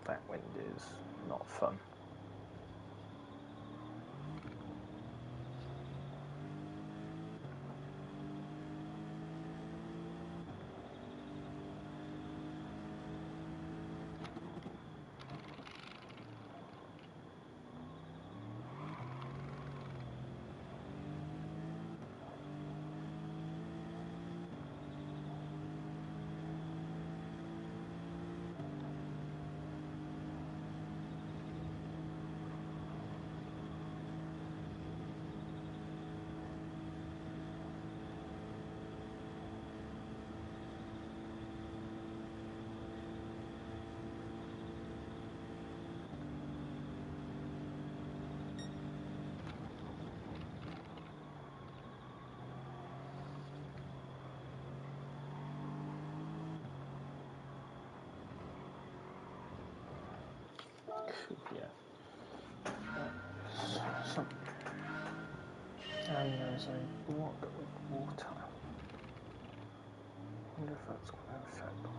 That wind is not fun. Yeah. And there's a block with water. I wonder if that's going to affect me.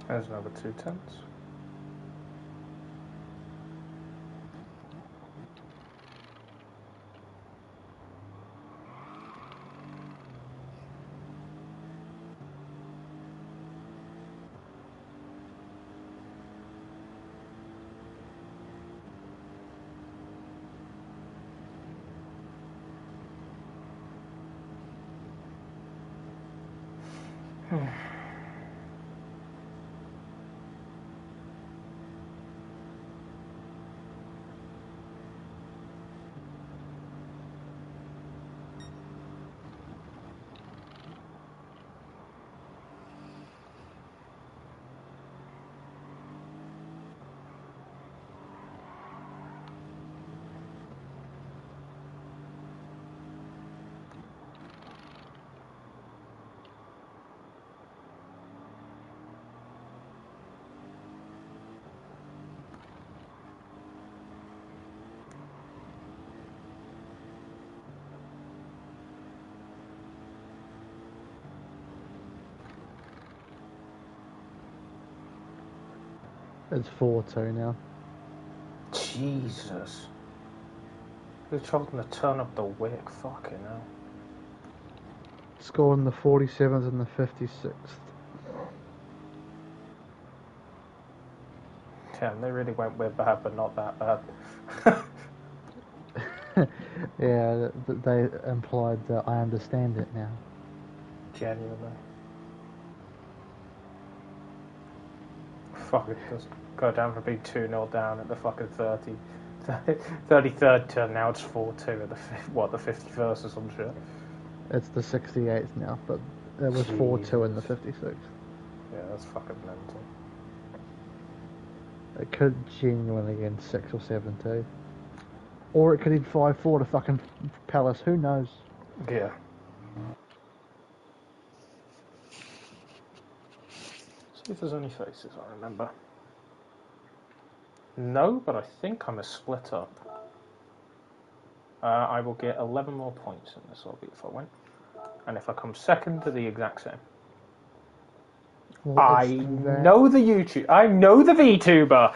There's another 210s. It's 4-2 now. Jesus. Who told them to turn up the wick? Fucking hell. Scored in the 47th and the 56th. Damn, they really went with bad, but not that bad. Yeah, they implied that I understand it now. Genuinely. Fuck it, just go down from being 2-0 down at the fucking 33rd turn, now it's 4-2 at the, the 51st or some shit. It's the 68th now, but it was 4-2 in the 56th. Yeah, that's fucking mental. It could genuinely end 6 or 7-2. Or it could end 5-4 to fucking Palace, who knows? Yeah. See if there's any faces I remember. No, but I think I'm a split up. I will get 11 more points in this lobby if I win. And if I come second, to the exact same. Well, I know the YouTube. I know the VTuber.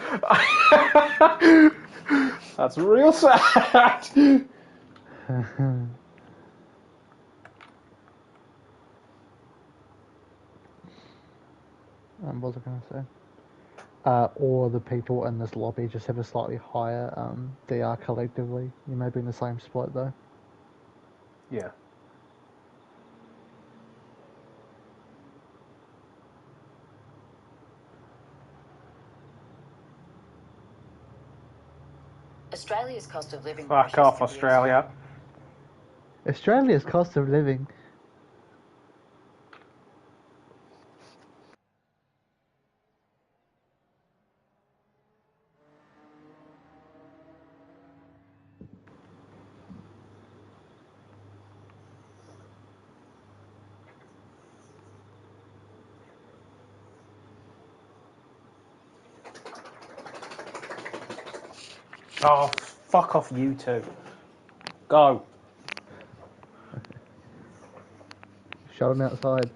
That's real sad. What was I going to say? Or the people in this lobby just have a slightly higher DR collectively. You may be in the same split though. Yeah. Australia's cost of living. Fuck off, Australia. Australia's cost of living. Oh, fuck off, YouTube. Go. Shut them outside.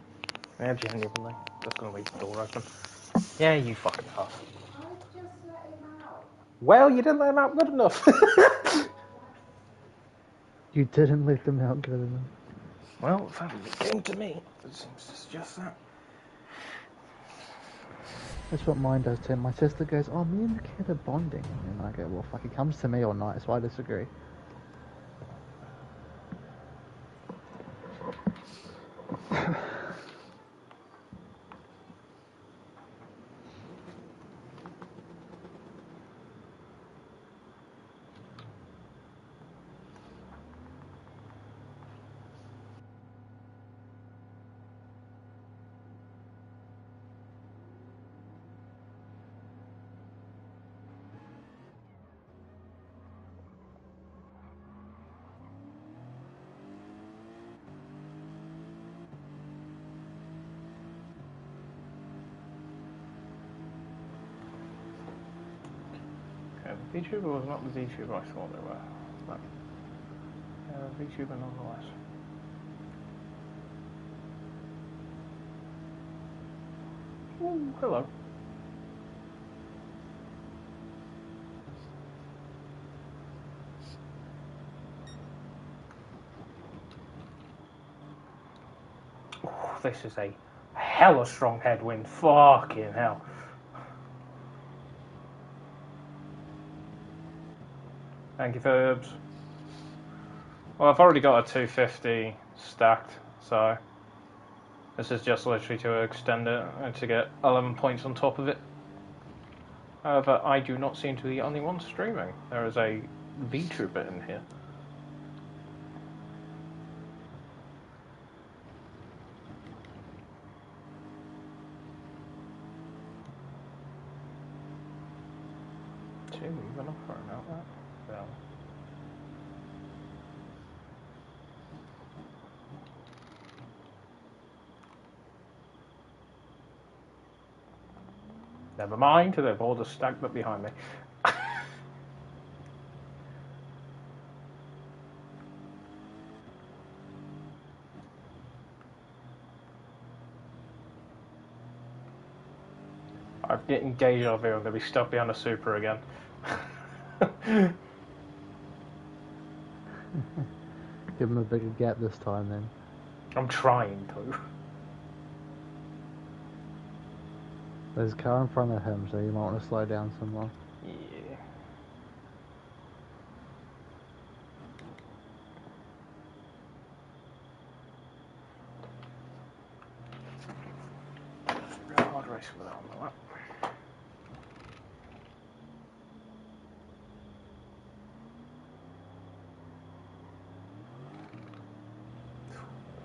Yeah, genuinely. Just gonna leave the door open. Yeah, you fucking huff. I just let him out. Well, you didn't let him out good enough. You didn't let them out good enough. Well, it came to me. It seems to suggest that. That's what mine does too. My sister goes, "Oh, me and the kid are bonding," and I go, "Well, fuck, it comes to me all night, so I disagree." Yeah, the VTuber was not the VTuber I thought they were. But, VTuber nonetheless. Ooh, hello. this is a hella strong headwind. Fucking hell. Thank you, Verbs. Well, I've already got a 250 stacked, so this is just literally to extend it and to get 11 points on top of it. However, I do not seem to be the only one streaming. There is a VTuber in here. Two even up for an outlet. Well. Never mind, they've all just stacked up behind me. I'm getting deja vu, I'm going to be stuck behind a super again. Give him a bigger gap this time then. I'm trying to. There's a car in front of him, so you might want to slow down some more. Yeah. Hard race with that on the lap.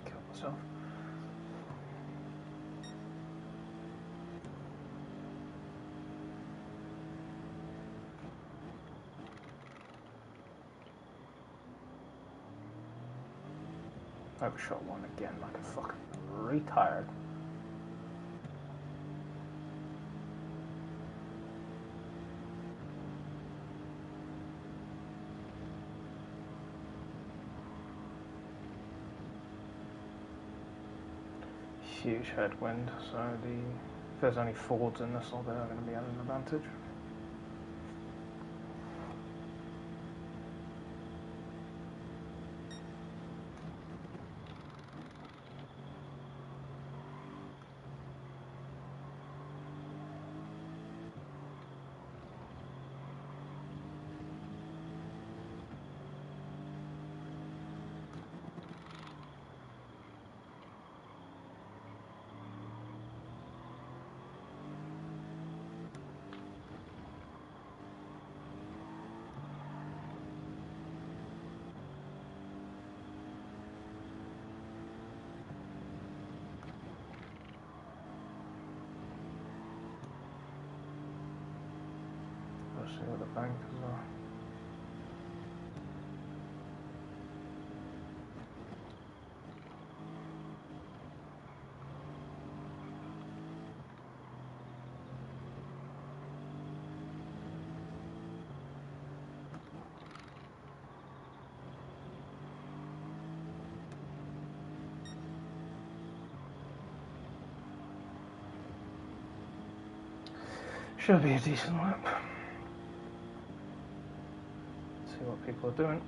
Kill myself. Overshot one again like a fucking retard. Huge headwind, so if there's any Fords in this, they're going to be at an advantage. See what the bank as well. Should be a decent lap. See what people are doing.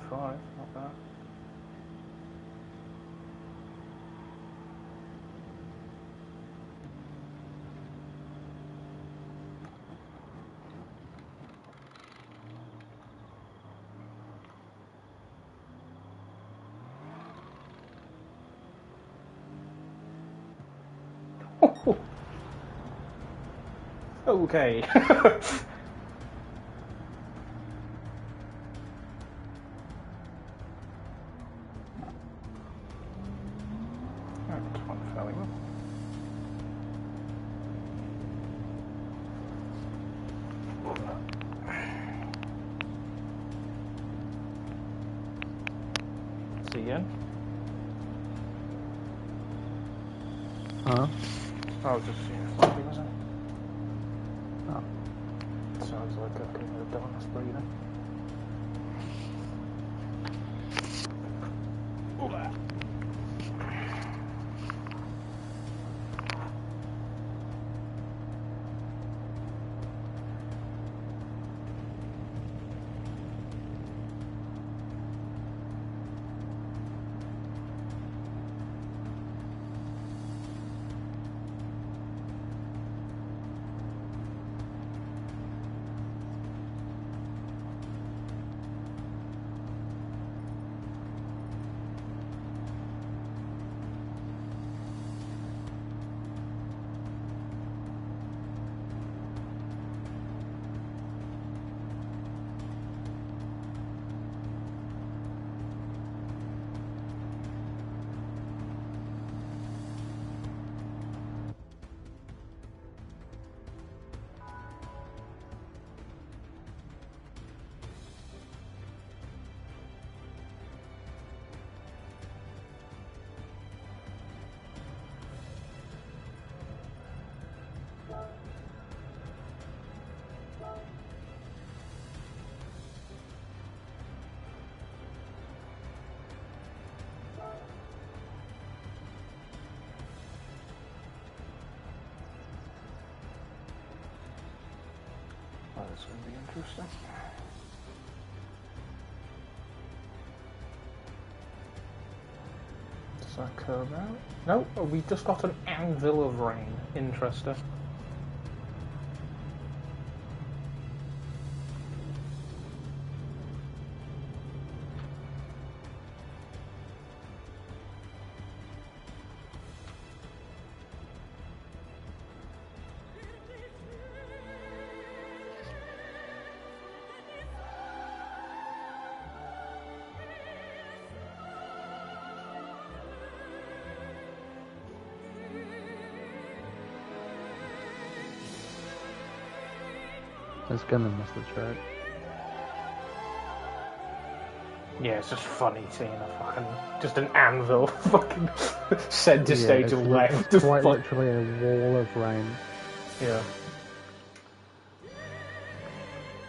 18.5, not bad. Okay. See again? Huh? I was just seeing if something was in. Oh. Sounds like I can hear a Don's breathing. That's going to be interesting. Does that curve out? No, we just got an anvil of rain. Interesting. It's gonna miss the track. Yeah, it's just funny seeing a fucking just an anvil fucking centre stage it's left. It's quite literally a wall of rain. Yeah.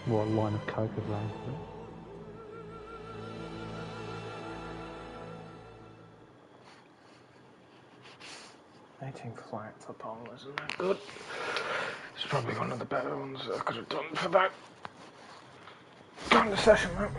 Well, a line of coke of rain. 18 flat for Paul isn't that good? It's probably one of the better ones I could have done for that kind of session, though.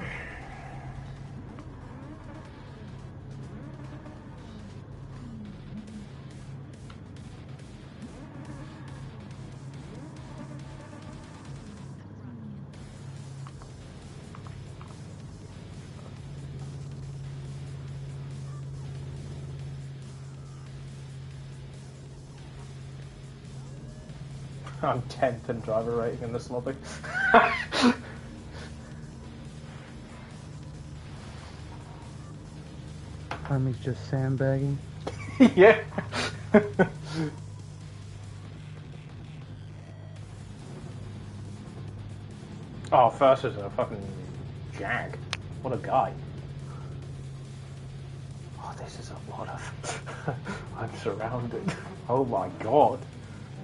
I'm 10th in driver rating in this lobby. Homie's just sandbagging. Yeah. Oh, first is a fucking jag. What a guy. Oh, this is a lot of... I'm surrounded. Oh my god.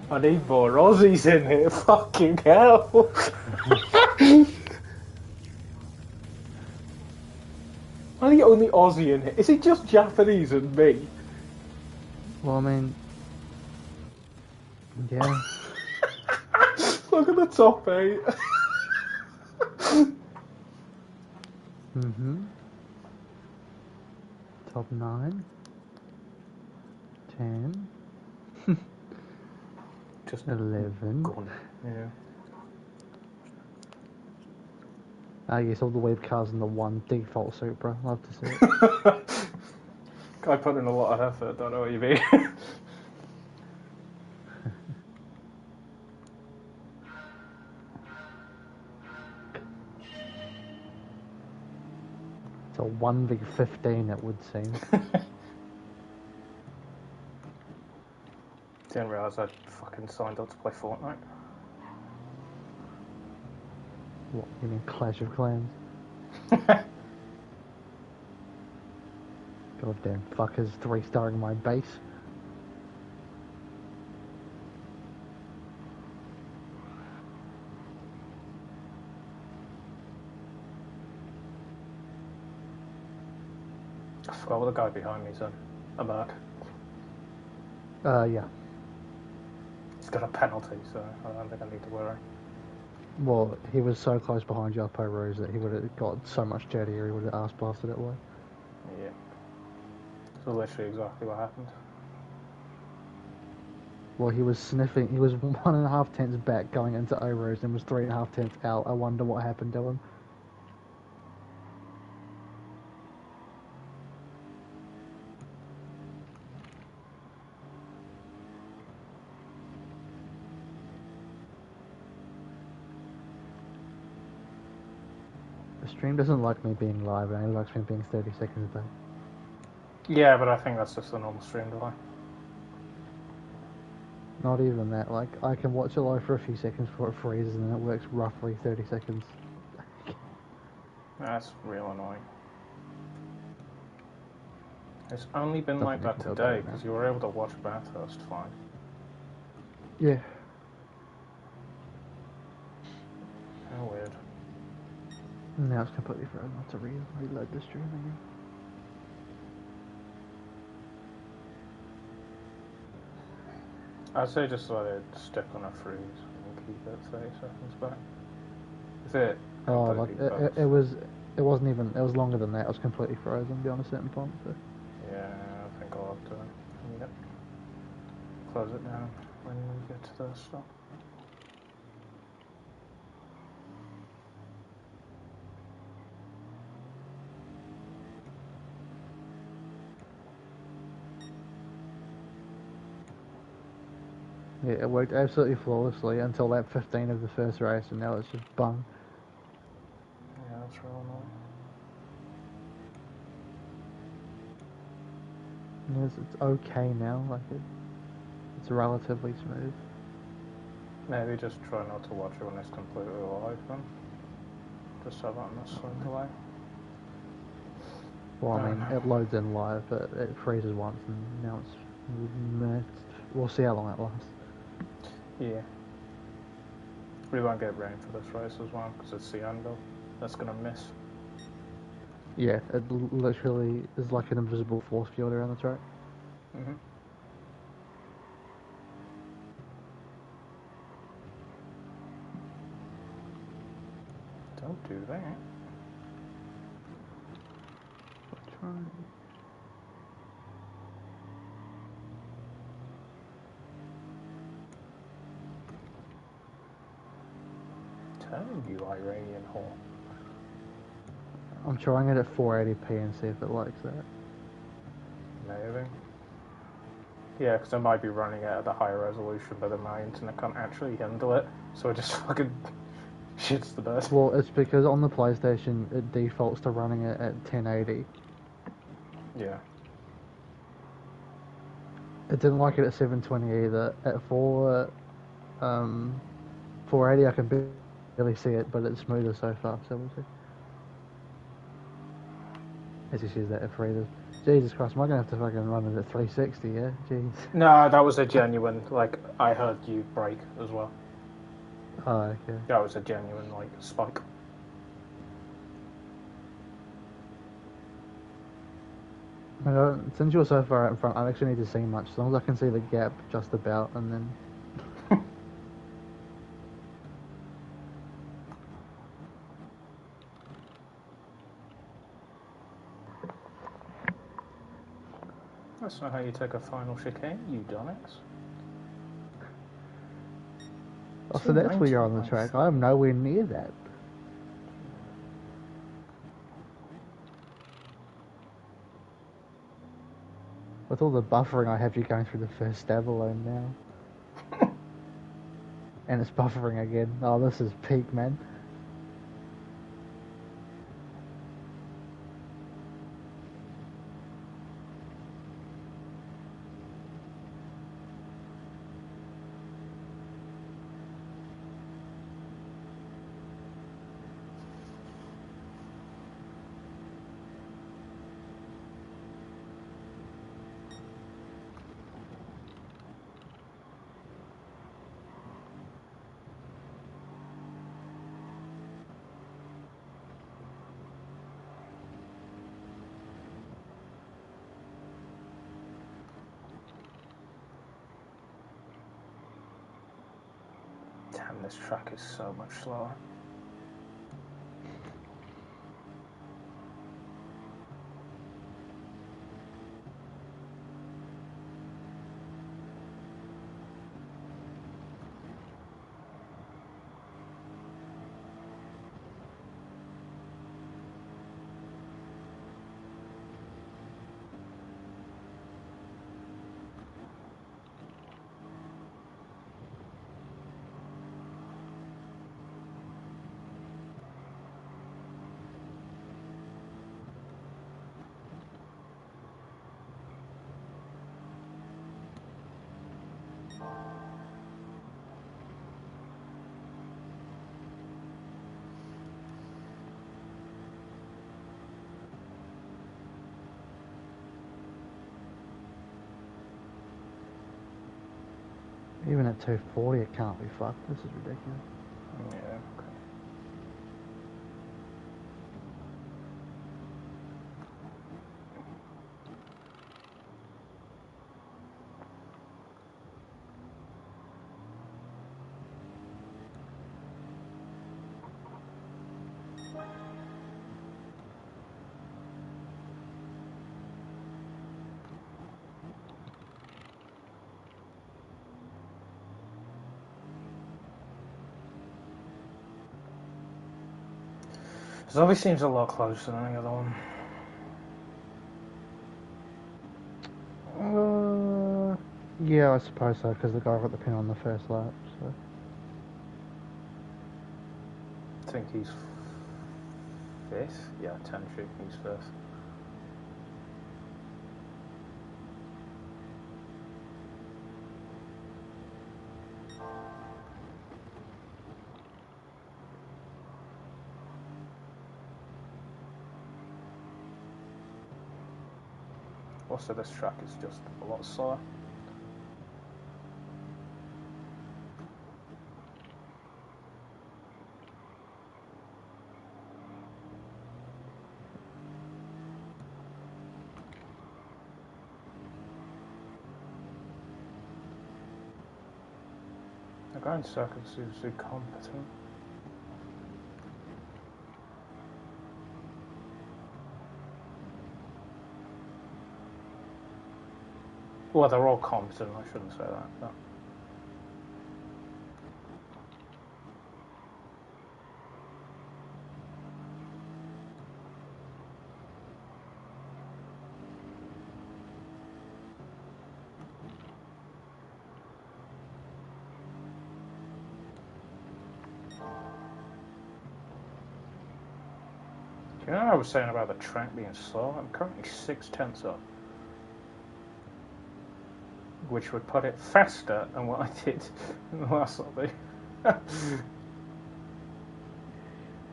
I need more Aussies in here. Fucking hell. I'm the only Aussie in here. Is it just Japanese and me? Well, I mean, yeah. Look at the top 8. Top 9. 10. Just 11. gone. Yeah. I guess all the web cars in the one default Supra. Love to see it. I put in a lot of effort, don't know what you mean. It's a 1v15, it would seem. Didn't realise I'd fucking signed up to play Fortnite. What, you mean Clash of Clans? Goddamn fuckers 3-starring my base. I forgot what the guy behind me said. A Merc. Yeah. He's got a penalty, so I don't think I need to worry. Well, he was so close behind you up Rose that he would have got so much jettier he would have ass blasted it away. Yeah. So literally exactly what happened. Well, he was sniffing, he was 1.5 tenths back going into Rose and was 3.5 tenths out. I wonder what happened to him. The stream doesn't like me being live, it only likes me being 30 seconds a day. Yeah, but I think that's just the normal stream delay. Not even that, like, I can watch it live for a few seconds before it freezes and then it works roughly 30 seconds. That's real annoying. It's only been like Nothing that you can do about today it now. because you were able to watch Bathurst fine. Yeah. How weird. Now it's completely frozen. I'll have to reload the stream again. I'd say just let it stick on a freeze and keep it 30 seconds back. Is it Oh, like completely bugs? it wasn't even. It was longer than that. It was completely frozen beyond a certain point. So. Yeah, I think I'll have to close it down when we get to the stop. Yeah, it worked absolutely flawlessly until lap 15 of the first race, and now it's just bung. Yeah, that's real annoying. Yes, it's okay now. Like it's relatively smooth. Maybe just try not to watch it when it's completely live then. Just have that in a slow delay. Well, I mean, it loads in live, but it freezes once, and now it's meh. We'll see how long it lasts. Yeah. We won't get rain for this race as well, because it's the anvil. That's going to miss. Yeah, it literally is like an invisible force field around the track. Mm-hmm. Don't do that. Turn, you Iranian whore. I'm trying it at 480p and see if it likes that. Maybe. Yeah, because I might be running it at a higher resolution, but then my internet can't actually handle it, so it just fucking shits the bed. Well, it's because on the PlayStation it defaults to running it at 1080. Yeah. It didn't like it at 720 either. At 480 I can barely see it, but it's smoother so far, so we'll see. As you see that it freezes. Jesus Christ, am I going to have to fucking run it at 360, yeah? Jeez. No, that was a genuine, like, I heard you break as well. Oh, okay. That was a genuine, like, spike. Since you're so far out in front, I don't actually need to see much. As long as I can see the gap just about, and then... That's not how you take a final chicane, you dumbass. Oh, so that's where you're on the track. I am nowhere near that. With all the buffering I have you going through the first stab alone now. And it's buffering again. Oh, this is peak, man. Damn, this track is so much slower. Even at 240 it can't be fucked. This is ridiculous. Yeah, okay. This always seems a lot closer than the other one. Yeah, I suppose so, because the guy got the pin on the first lap, so. I think he's 5th? Yeah, 10 shoot, he's 5th. Also, this track is just a lot slower. The ground circuit seems to be competent. Well, they're all competent, I shouldn't say that. But. You know what I was saying about the track being slow? I'm currently 6/10 up. Which would put it faster than what I did in the last lobby.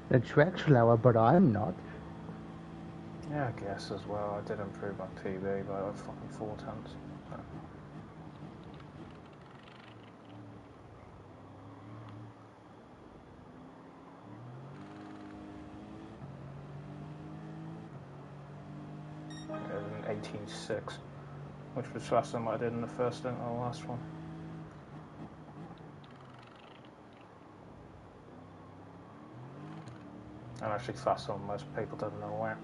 The track's slower, but I'm not. Yeah, I guess as well. I did improve my PB by like fucking 4 tenths. So. Yeah, 18.6, which was faster than what I did in the first stint or the last one. I'm actually faster than most people don't know where.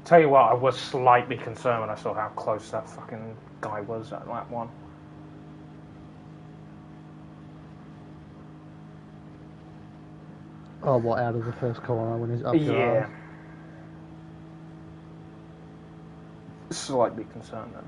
Tell you what, I was slightly concerned when I saw how close that fucking guy was at lap 1. Oh, what, out of the first corner when he's up your arse? Slightly concerned then.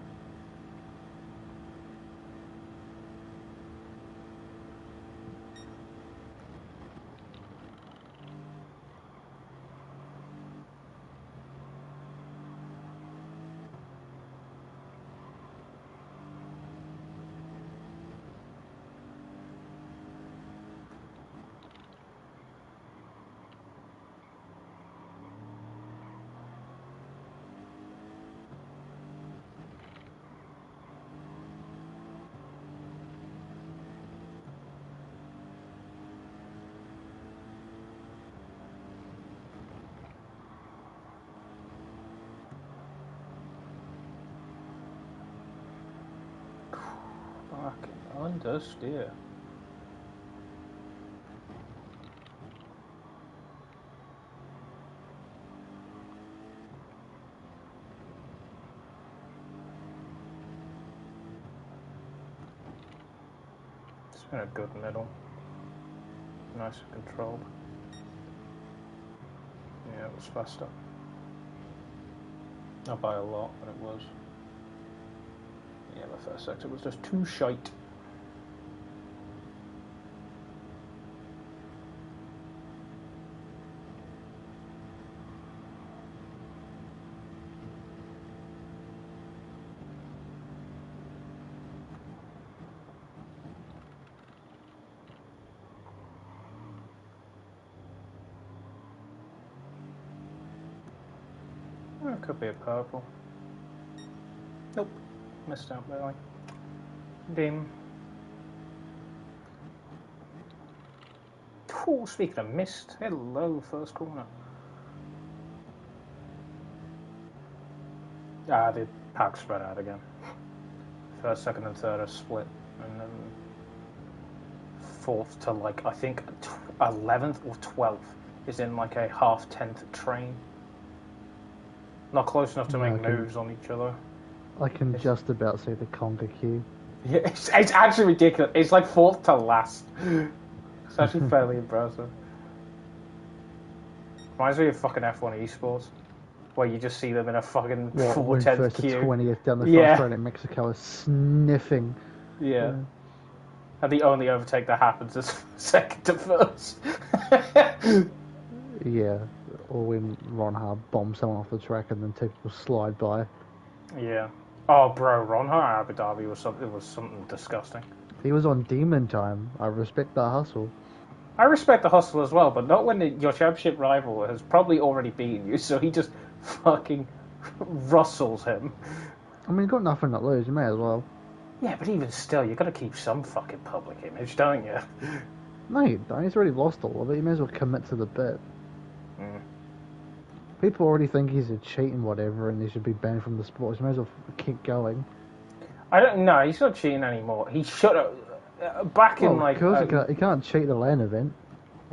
Fucking understeer. It's been a good middle. Nice and controlled. Yeah, it was faster. Not by a lot, but it was. Yeah, the first sector was just too shite. Oh, it could be a purple. Nope. Missed out barely. Dim. Oh, speaking of missed, hello, first corner. Ah, the pack spread out again. First, second, and third are split, and then fourth to like I think 11th or 12th is in like a half-tenth train. Not close enough to make moves on each other. I can just about see the conga queue. Yeah, it's actually ridiculous. It's like fourth to last. It's actually fairly impressive. Reminds me of fucking F1 esports, where you just see them in a fucking What, when 4/10 first to queue. 20th down the Yeah. fast road in Mexico is sniffing. Yeah. And the only overtake that happens is second to first. Yeah. Or when Ron Hart bombs someone off the track and then two people slide by. Yeah. Oh, bro, Ron Hart Abu Dhabi was something disgusting. He was on demon time. I respect that hustle. I respect the hustle as well, but not when your championship rival has probably already beaten you, so he just fucking rustles him. I mean, you've got nothing to lose. You may as well. Yeah, but even still, you've got to keep some fucking public image, don't you? No, you don't. He's already lost all of it. You may as well commit to the bit. Mm. People already think he's a cheat and whatever, and he should be banned from the sport. So you may as well keep going. I don't know. He's not cheating anymore. He should have. Back in like. Because you can't cheat the LAN event.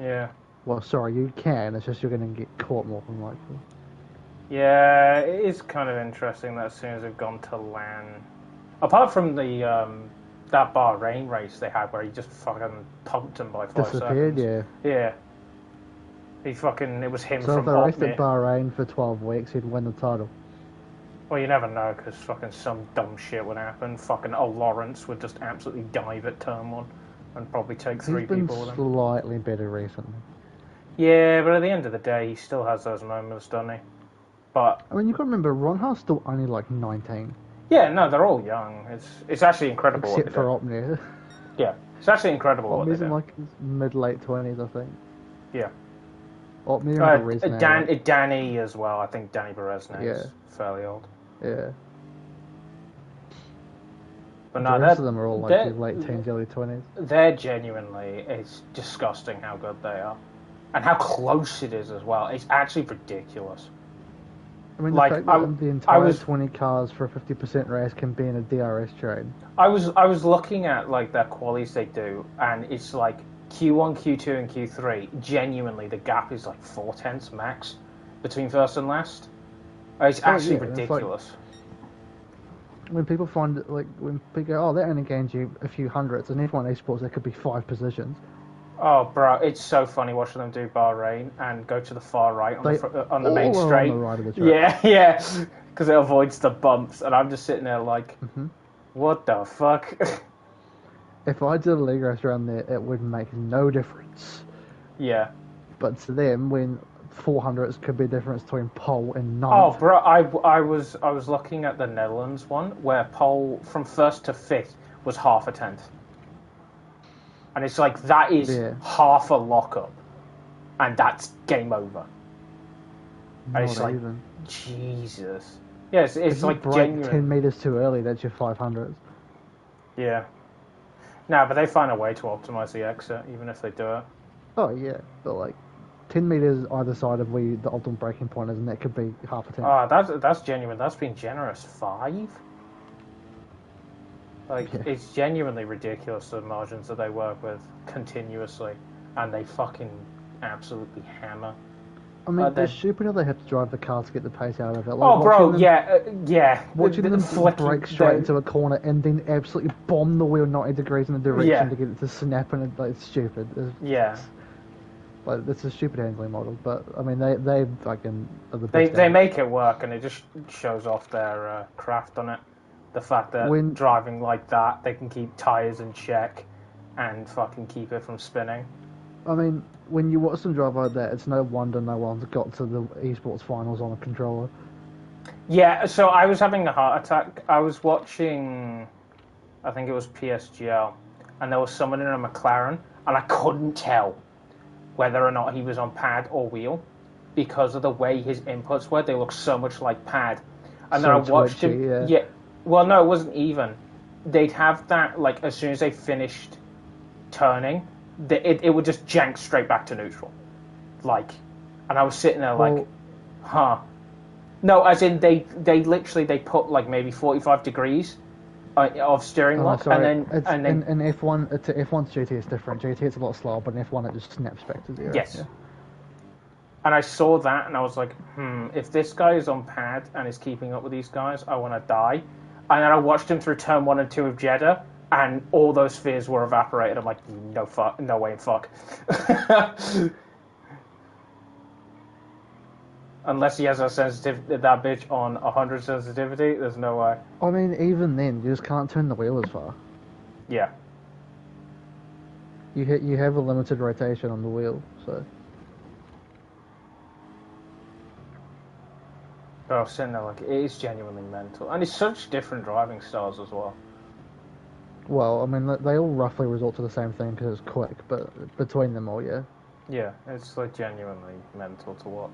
Yeah. Well, sorry, you can. It's just you're going to get caught more than likely. Yeah, it is kind of interesting that as soon as they've gone to LAN, apart from the that Bahrain race they had where he just fucking pumped him by 5 Disappeared, seconds. yeah. Yeah. It was him So from if they raced Opmi. at Bahrain for 12 weeks, he'd win the title. Well, you never know, because fucking some dumb shit would happen. Fucking Lawrence would just absolutely dive at turn 1 and probably take 3 He's been people with him. slightly better recently. Yeah, but at the end of the day, he still has those moments, doesn't he? But I mean, you've got to remember, Ron Hart's still only like 19. yeah, no, they're all young. It's actually incredible. Except for what they do. Opnia. Yeah, it's actually incredible what they Opnia's in do. like his mid-late 20s, I think. Yeah. Opnia and Berezne. Danny as well. I think Danny Berezne is Yeah. fairly old. Yeah. But The no, rest of them are all like they're- his late teens, early 20s. They're genuinely, it's disgusting how good they are. And how close it is as well. It's actually ridiculous. I mean, Like, the fact that the entire 20 cars for a 50% race can be in a DRS trade. I was looking at like their qualies they do, and it's like Q1, Q2, and Q3. Genuinely, the gap is like 4/10 max between first and last. It's actually yeah, it's like- ridiculous. When people find it, like, when people go, oh, that only gained you a few hundreds, and F1 esports, there could be 5 positions. Oh, bro, it's so funny watching them do Bahrain and go to the far right on the main all are straight. on the right of the track. Yeah, because it avoids the bumps, and I'm just sitting there like, what the fuck? If I did a league race around there, it would make no difference. Yeah. But to them, when 400s could be a difference between pole and ninth. Oh, bro, I was looking at the Netherlands one where pole from first to fifth was half a tenth, and it's like that is half a lockup, and that's game over. And it's like even. Jesus. Yes, If it's you like break genuine. 10 meters too early, that's your 500s. Yeah. No, but they find a way to optimize the exit, even if they do it. Oh yeah, but like 10 meters either side of where the optimal braking point is, and that could be half a tenth. Ah, that's genuine. That's been generous. 5? Like, it's genuinely ridiculous the margins that they work with continuously, and they fucking absolutely hammer. I mean, it's stupid how they have to drive the car to get the pace out of it. Like, Oh, bro, watching yeah. Watching them brake straight into a corner and then absolutely bomb the wheel 90 degrees in a direction to get it to snap, and it's stupid. Like, it's a stupid handling model, but I mean, they fucking are the best. They make it work, and it just shows off their craft on it. The fact that driving like that, they can keep tyres in check and fucking keep it from spinning. I mean, when you watch them drive like that, it's no wonder no one's got to the esports finals on a controller. Yeah, so I was having a heart attack. I was watching, I think it was PSGL, and there was someone in a McLaren, and I couldn't tell whether or not he was on pad or wheel because of the way his inputs were. They looked so much like pad. And then I watched him. Yeah. Well, no, it wasn't even. They'd have that, like, as soon as they finished turning, it would just jank straight back to neutral. Like, and I was sitting there like, huh. No, as in they put like maybe 45 degrees of steering lock, and then in F1 to F1 to GT it's different. GT it's a lot slower, but in F1 it just snaps back to 0. Yes. Yeah. And I saw that, and I was like, if this guy is on pad and is keeping up with these guys, I want to die. And then I watched him through turn 1 and 2 of Jeddah, and all those fears were evaporated. I'm like, no way in fuck. Unless he has a sensitivity, that bitch on 100 sensitivity, there's no way. I mean, even then, you just can't turn the wheel as far. Yeah. You have a limited rotation on the wheel, so. But I was sitting there like, it is genuinely mental. And it's such different driving styles as well. Well, I mean, they all roughly result to the same thing because it's quick, but between them all, yeah. Yeah, it's like genuinely mental to watch.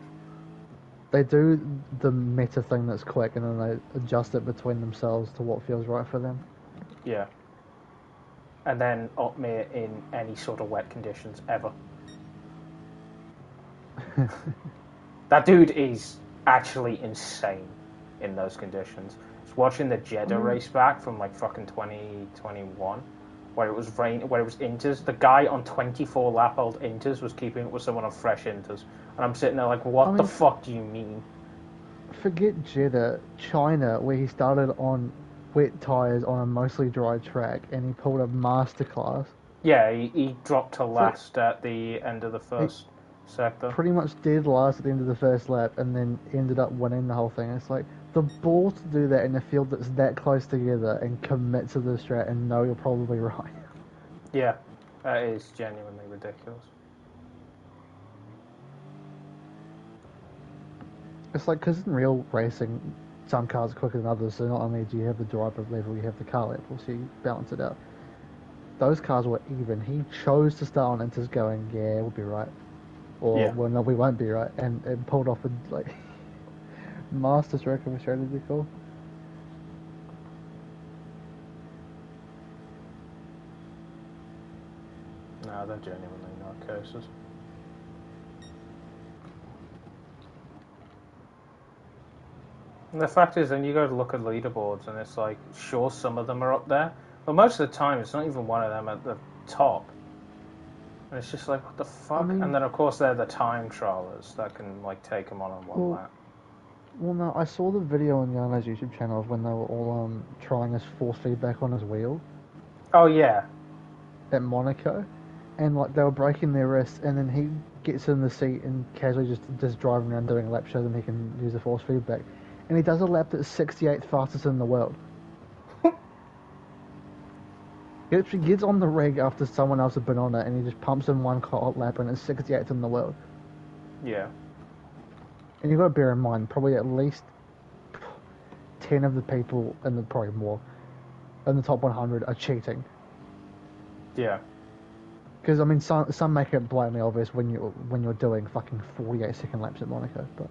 They do the meta thing that's quick, and then they adjust it between themselves to what feels right for them. Yeah. And then Opmir in any sort of wet conditions ever. That dude is actually insane in those conditions. Just watching the Jeddah race back from like fucking 2021, where it was where it was inters. The guy on 24 lap old inters was keeping it with someone on fresh inters, and I'm sitting there like, what the fuck do you mean? Forget Jeddah, China, where he started on wet tyres on a mostly dry track, and he pulled a masterclass. Yeah, he dropped to last at the end of the first sector. Pretty much dead last at the end of the first lap, and then ended up winning the whole thing. It's like, the ball to do that in a field that's that close together and commit to the strat and know you're probably right. Yeah, that is genuinely ridiculous. It's like, because in real racing, some cars are quicker than others, so not only do you have the driver level, you have the car level, so you balance it out. Those cars were even. He chose to start on inters going, yeah, we'll be right. Or, yeah, well, no, we won't be right. And pulled off a, like, master stroke of a strategy call. No, they're genuinely not cases. And the fact is, then you go to look at leaderboards, and it's like, sure, some of them are up there, but most of the time, it's not even one of them at the top. And it's just like, what the fuck? I mean, and then, of course, they're the time trialers that can, like, take them on one lap. Well, no, I saw the video on Yano's YouTube channel of when they were all trying his force feedback on his wheel. Oh, yeah. At Monaco. And, like, they were breaking their wrists, and then he gets in the seat and casually just driving around doing a lap show, then he can use the force feedback. And he does a lap that's 68th fastest in the world. He actually gets on the rig after someone else had been on it, and he just pumps in one hot lap, and it's 68th in the world. Yeah. And you've got to bear in mind, probably at least 10 of the people, and probably more, in the top 100 are cheating. Yeah. Because, I mean, some make it blatantly obvious when you're doing fucking 48-second laps at Monaco, but...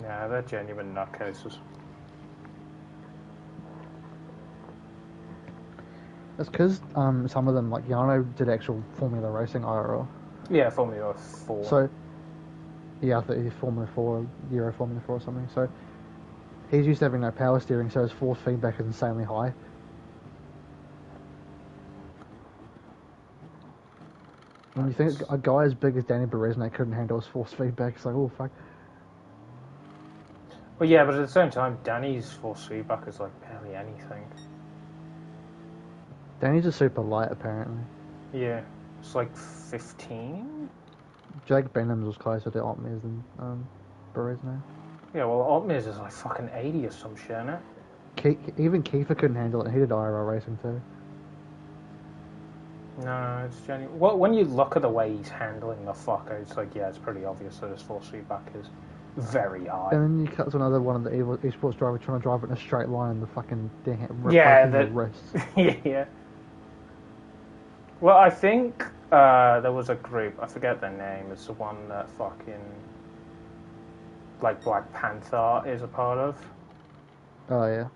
Yeah, they're genuine nutcases. It's because some of them, like Yano, did actual Formula Racing IRL. Yeah, Formula 4. So, yeah, I think he's Formula 4, Euro Formula 4 or something. So, he's used to having no power steering, so his force feedback is insanely high. When you think a guy as big as Danny Berezne couldn't handle his force feedback, it's like, oh, fuck. Well, yeah, but at the same time, Danny's force feedback is like barely anything. Danny's a super light, apparently. Yeah, it's like 15? Jake Benhams was closer to Opmirs than Berezne. Yeah, well, Opmirs is like fucking 80 or some shit, isn't it? Even Kiefer couldn't handle it, and he did IRL racing too. No, it's genuine. Well, when you look at the way he's handling the fucker, it's like, yeah, it's pretty obvious that his force feedback is very high. And then you cut to another one of the esports drivers trying to drive it in a straight line and the fucking thing the wrists. Yeah. Well, I think there was a group, I forget their name, it's the one that fucking, like, Black Panther is a part of. Oh, yeah.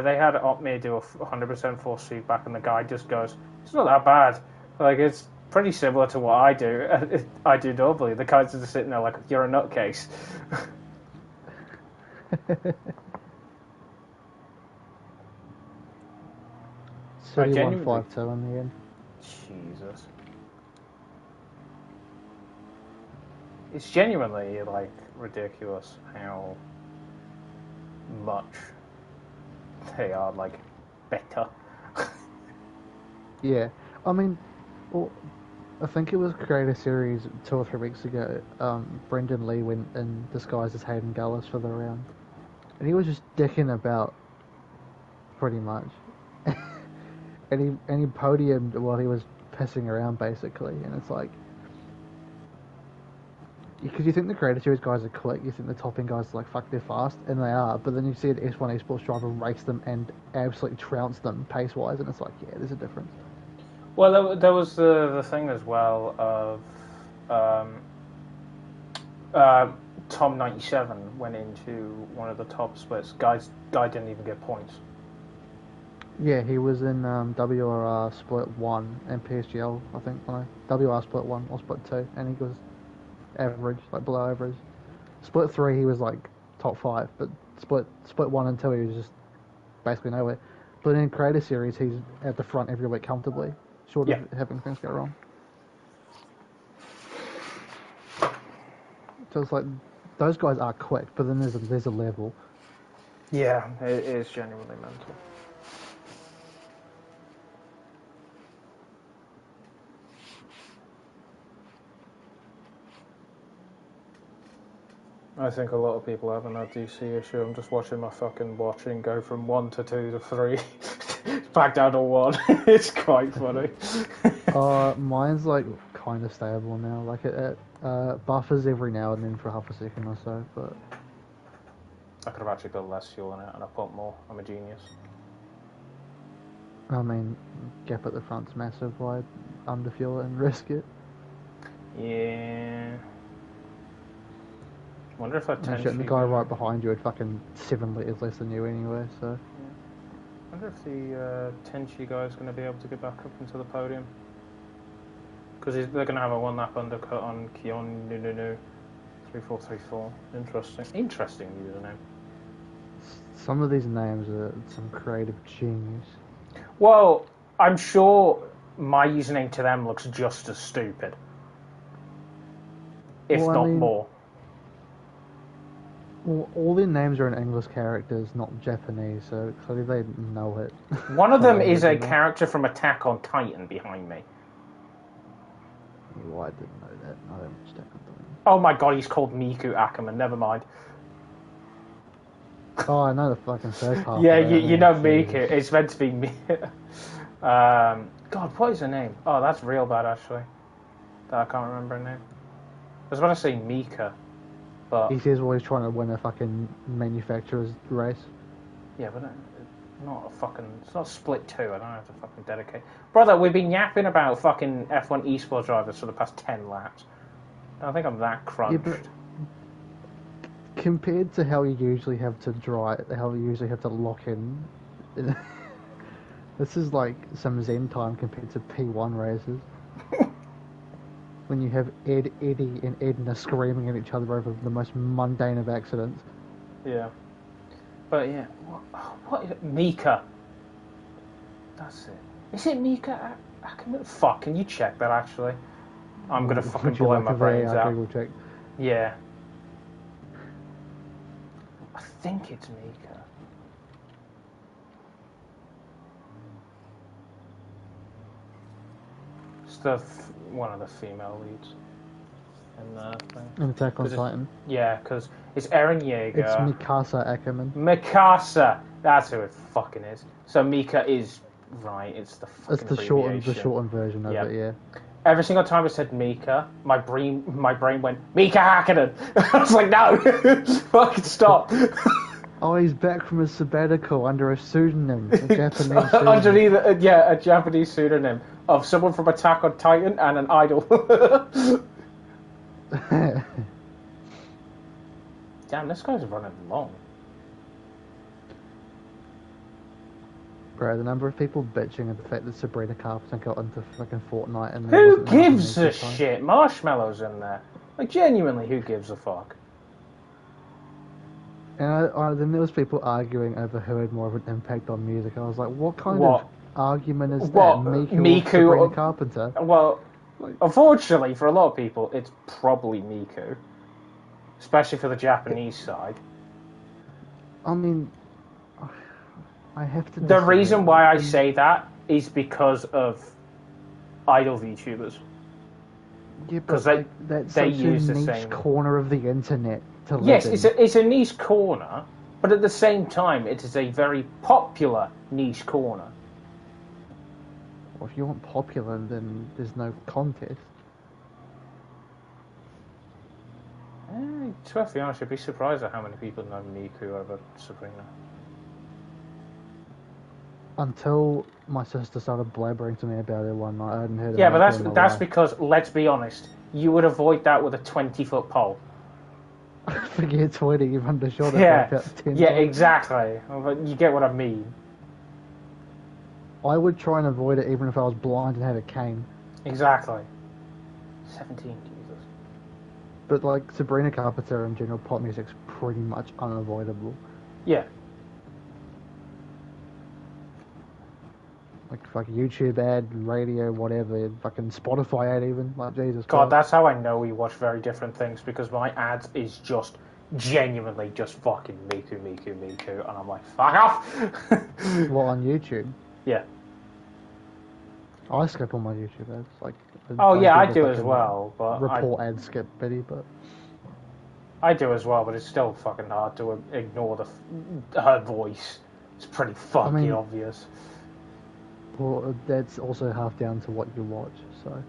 They had Opmir do a 100% force feedback, and the guy just goes, it's not that bad. Like, it's pretty similar to what I do. I do normally. The guys are just sitting there like, you're a nutcase. 31.52 in the end. Jesus. It's genuinely, like, ridiculous how much they are like better. Yeah, I mean, well, I think it was Creator Series 2 or 3 weeks ago. Brendan Lee went in disguised as Hayden Gullis for the round, and he was just dicking about, pretty much. and he podiumed while he was pissing around, basically. And it's like, because you think the Creator Series guys are quick, you think the top end guys are like, fuck, they're fast, and they are. But then you see an S1 Esports driver race them and absolutely trounce them pace wise, and it's like, yeah, there's a difference. Well, there was the thing as well of Tom 97 went into one of the top splits. Guy didn't even get points. Yeah, he was in WRR Split 1 and PSGL, I think. No, WR Split 1 or Split 2, and he was average, like below average. Split 3, he was like top 5, but Split 1 and 2, he was just basically nowhere. But in Creator Series, he's at the front every week comfortably, short of having things go wrong. So it's like, those guys are quick, but then there's a level. Yeah, it is genuinely mental. I think a lot of people haven't had DC issue. I'm just watching my fucking watching go from 1 to 2 to 3, back down to 1. It's quite funny. Mine's like kind of stable now. Like it buffers every now and then for half a second or so, but I could have actually put less fuel in it and I put more. I'm a genius. I mean, gap at the front's massive. Why underfuel it and risk it? Yeah. Wonder if that the guy right behind you had fucking 7 litres less than you anyway, so... Yeah. Wonder if the Tenchi guy's going to be able to get back up into the podium. Because they're going to have a 1-lap undercut on Kion Nunu 3434. Interesting username. Some of these names are some creative genius. Well, I'm sure my username to them looks just as stupid. If not more. Well, all their names are in English characters, not Japanese, so clearly they know it. One of them is a character from Attack on Titan behind me. Well, I didn't know that. I don't watch Attack on Titan. Oh my god, he's called Miku Ackerman, never mind. Oh, I know the fucking first half. Yeah, you know Miku. It's meant to be me. God, what is her name? Oh, that's real bad, actually. I can't remember her name. I was about to say Mika. But he says always trying to win a fucking manufacturer's race. Yeah, but not a fucking... It's not Split 2, I don't have to fucking dedicate. Brother, we've been yapping about fucking F1 esports drivers for the past 10 laps. I don't think I'm that crunched. Yeah, but compared to how you usually have to drive, how you usually have to lock in, this is like some zen time compared to P1 races. When you have Eddie and Edna screaming at each other over the most mundane of accidents. Yeah. But yeah, what is it? Mika. That's it. Is it Mika Ackerman? Fuck, can you check that actually? I'm gonna fucking blow my brains out. Google check. Yeah. I think it's Mika. One of the female leads in the thing. In Attack on Titan. Yeah, because it's Eren Yeager. It's Mikasa Ackerman. Mikasa! That's who it fucking is. So Mika is right, it's the fucking It's the shortened version of it, yeah. Every single time I said Mika, my brain went, Mika Hakkinen! I was like, no! Fucking stop! Oh, he's back from his sabbatical under a pseudonym, a Japanese pseudonym. Underneath, a Japanese pseudonym of someone from Attack on Titan and an idol. Damn, this guy's running long. Bro, the number of people bitching at the fact that Sabrina Carpenter got into fucking Fortnite and who gives a shit? Marshmallow's in there. Like, genuinely, who gives a fuck? And then there was people arguing over who had more of an impact on music. I was like, what kind of argument is that? Miku or Sabrina Carpenter? Well, unfortunately, for a lot of people, it's probably Miku. Especially for the Japanese side. I mean, I have to. The reason why I say that is because of idol VTubers. Yeah, because that's such a niche corner of the internet to live in. Yes, it's a niche corner, but at the same time, it is a very popular niche corner. Well, if you want popular, then there's no contest. To be honest, I'd be surprised at how many people know Miku over Sabrina. Until my sister started blabbering to me about it one night, I hadn't heard of it. Yeah, but that's because, let's be honest, you would avoid that with a 20-foot pole. Forget 20, you've undershot it by about 10 Yeah, times. exactly. You get what I mean. I would try and avoid it even if I was blind and had a cane. Exactly. 17, Jesus. But like Sabrina Carpenter in general, pop music's pretty much unavoidable. Yeah. Like fucking YouTube ad, radio, whatever, fucking Spotify ad even, like Jesus God, Christ. that's how I know we watch very different things, because my ads is just genuinely just fucking Miku, and I'm like, fuck off! What, on YouTube? Yeah. I skip all my YouTube ads, like... I do as well, but... ad skip bitty, but... I do as well, but it's still fucking hard to ignore her voice. It's pretty fucking obvious. Well, that's also half down to what you watch, so...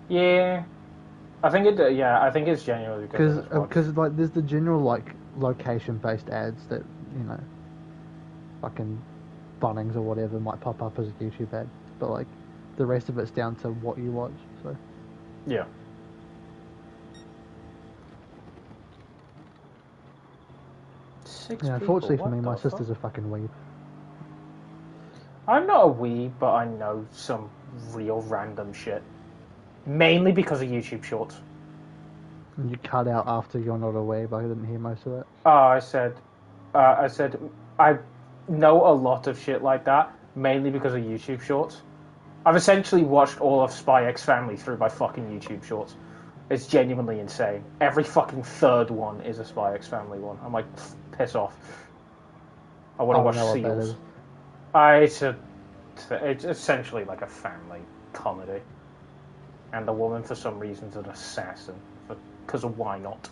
Yeah. I think it's genuinely because like there's the general like location-based ads that, you know, fucking Bunnings or whatever might pop up as a YouTube ad, but like the rest of it's down to what you watch, so... Yeah. Yeah, unfortunately for me, my sister's a fucking weeb. I'm not a weeb, but I know some real random shit. Mainly because of YouTube Shorts. And you cut out after you're not a weeb, I didn't hear most of that. Oh, I said I know a lot of shit like that, mainly because of YouTube Shorts. I've essentially watched all of Spy X Family through my fucking YouTube Shorts. It's genuinely insane. Every fucking third one is a Spy X Family one. I'm like, piss off. I want to watch Seals. It's essentially like a family comedy. And the woman, for some reason, is an assassin. Because of why not?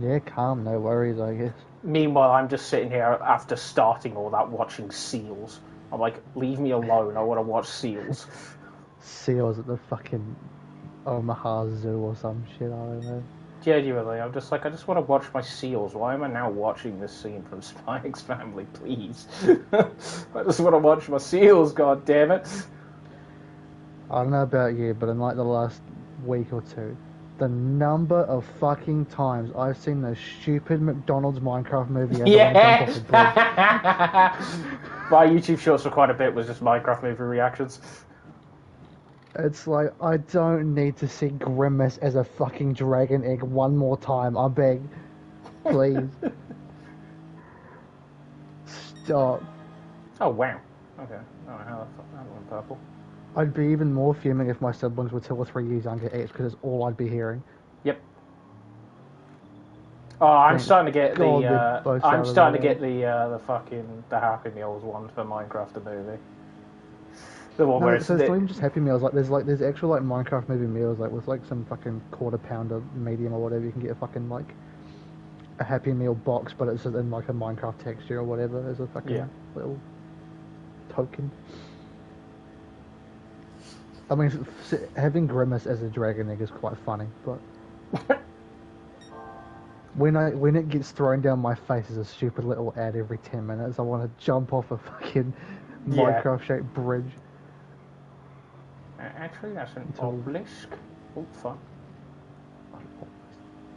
Yeah, calm, no worries, I guess. Meanwhile, I'm just sitting here after starting all that watching Seals. I'm like, leave me alone, I want to watch Seals. Seals at the fucking Omaha Zoo or some shit, I don't know. Genuinely, I'm just like, I just want to watch my seals. Why am I now watching this scene from Spy X Family, please? I just want to watch my seals, god damn it. I don't know about you, but in like the last week or two, the number of fucking times I've seen the stupid McDonald's Minecraft movie ever jump off a bridge. My YouTube shorts for quite a bit was just Minecraft movie reactions. It's like, I don't need to see Grimace as a fucking dragon egg one more time, I beg. Please. Stop. Oh, wow. Okay. Oh, how the fuck that went purple. I'd be even more fuming if my siblings were 2 or 3 years younger each, because it's all I'd be hearing. Yep. Oh, I'm starting to get the fucking the Happy Meals one for Minecraft the movie. The one where so it's not even just Happy Meals. There's actual like Minecraft movie meals, like with like some fucking quarter pounder medium or whatever. You can get a fucking like a Happy Meal box, but it's in like a Minecraft texture or whatever as a fucking little token. I mean, having Grimace as a dragon egg is quite funny, but when it gets thrown down my face as a stupid little ad every 10 minutes, I want to jump off a fucking Minecraft-shaped bridge. Actually, that's an obelisk. Oh, fuck.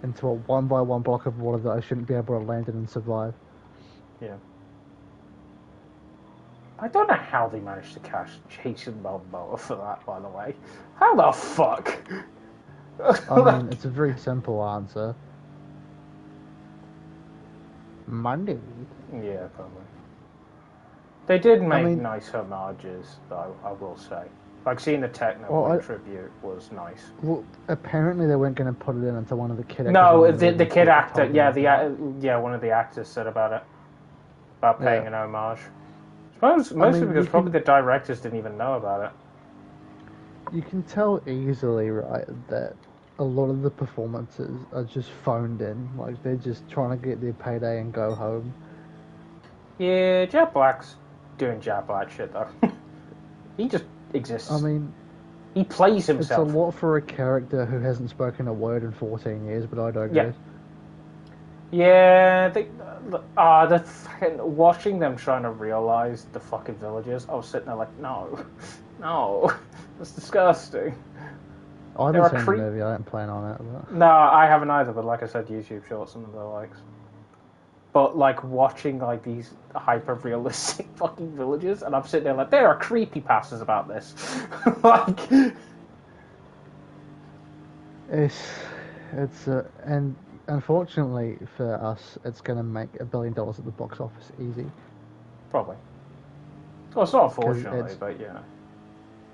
Into a 1x1 block of water that I shouldn't be able to land in and survive. Yeah. I don't know how they managed to catch Jason Momoa for that, by the way. How the fuck? I mean, it's a very simple answer. Monday. Yeah, probably. They did make nice homages, though, I will say. Like, seeing the Techno tribute was nice. Well, apparently they weren't going to put it in until one of the kid actors... No, the kid actor, one of the actors said about it. About paying an homage. Mostly because probably the directors didn't even know about it. You can tell easily, right, that a lot of the performances are just phoned in. Like, they're just trying to get their payday and go home. Yeah, Jack Black's doing Jack Black shit, though. He just exists. I mean... He plays himself. It's a lot for a character who hasn't spoken a word in 14 years, but I digress. Yeah, watching them trying to realise the fucking villagers, I was sitting there like, no, that's disgusting. I haven't seen the movie, I didn't plan on it. But... No, I haven't either, but like I said, YouTube shorts and the likes. But, like, watching, like, these hyper-realistic fucking villagers, and I'm sitting there like, there are creepypastas about this. Like... And unfortunately for us, it's going to make $1 billion at the box office easy. Probably. Well, it's not unfortunately, but yeah.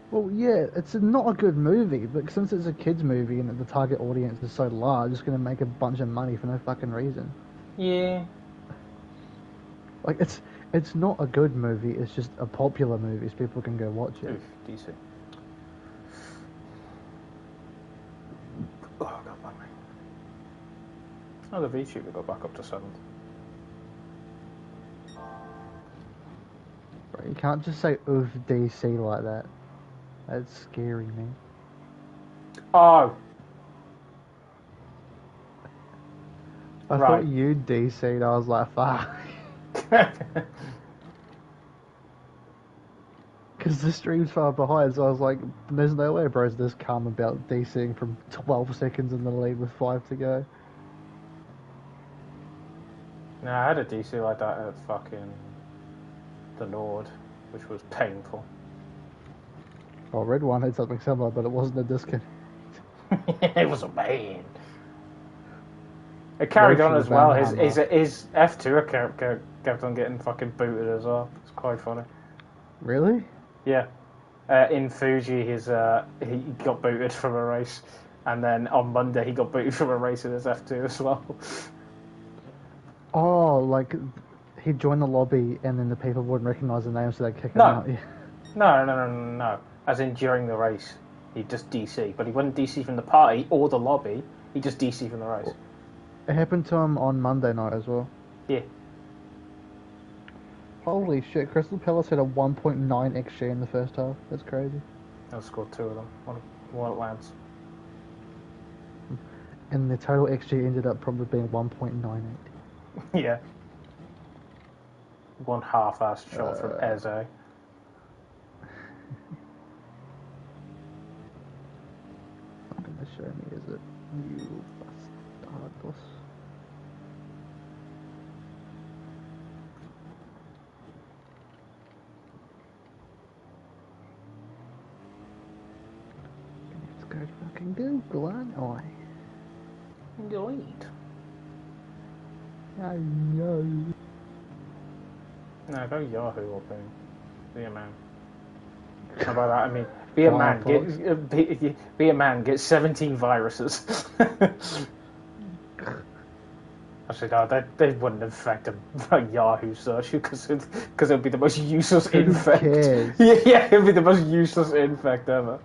Well, yeah, it's not a good movie, but since it's a kids' movie and the target audience is so large, it's going to make a bunch of money for no fucking reason. Yeah. Like, it's not a good movie, it's just a popular movie, so people can go watch it. Oof, decent. Oh, God, bang me. Oh, the VTuber got back up to 7th. Right, you can't just say, oof, DC like that. That's scary, man. Oh! I thought you DC'd, I was like, fuck. Because the stream's far behind, so I was like, there's no way bro's this calm about DCing from 12 seconds in the lead with 5 to go. No, I had a DC like that at fucking The Lord, which was painful. Oh, Red One had something similar, but it wasn't a disconnect. It was a man. It carried on as well. His F2 kept on getting fucking booted as well. It's quite funny. Really? Yeah. In Fuji, he got booted from a race, and then on Monday he got booted from a race in his F2 as well. Oh, like he'd join the lobby, and then the people wouldn't recognise the name, so they'd kick him out. Yeah. No. As in during the race, he'd just DC, but he wouldn't DC from the party or the lobby. He just DC from the race. It happened to him on Monday night as well. Yeah. Holy shit, Crystal Palace had a 1.9 XG in the first half. That's crazy. I scored 2 of them. One at Lance. And the total XG ended up probably being 1.98. Yeah. One half-assed shot from Eze. I'm gonna show me, is it you bastardos? Let's go to fucking Google, aren't I? Indeed. I know. No, go Yahoo or Boom. Be a man. How about that? I mean, be a man. Be a man. Get 17 viruses. Actually, no, they wouldn't infect a Yahoo search because it would be the most useless infect. Yeah, it'd be the most useless infect ever.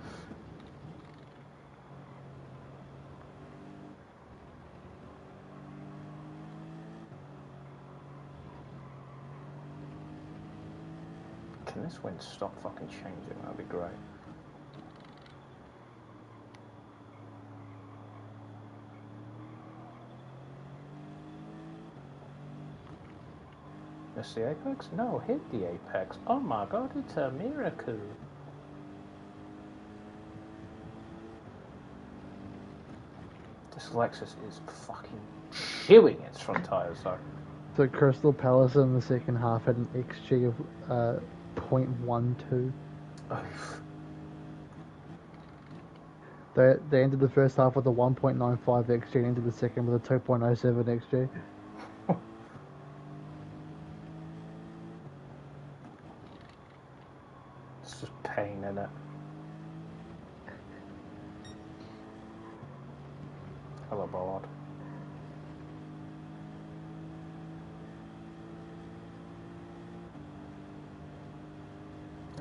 Can this wind stop fucking changing? That'd be great. Miss the apex? No, hit the apex. Oh my god, it's a miracle. This Lexus is fucking chewing its front tyres though. So Crystal Palace in the second half had an XG of 0.12. They ended the first half with a 1.95 XG and ended the second with a 2.07 XG. It's just pain, isn't it?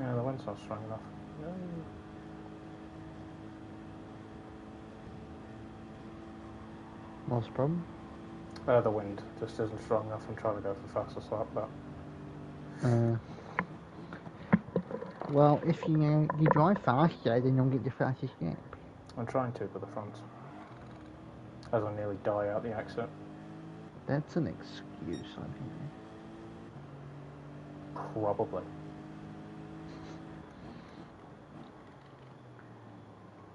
Yeah, the wind's not strong enough. No. What's the problem? The wind just isn't strong enough. I'm trying to go for fastest lap, but... Well, if you drive faster, then you'll get your fastest lap. I'm trying to for the front. As I nearly die out the exit. That's an excuse, I think. Probably.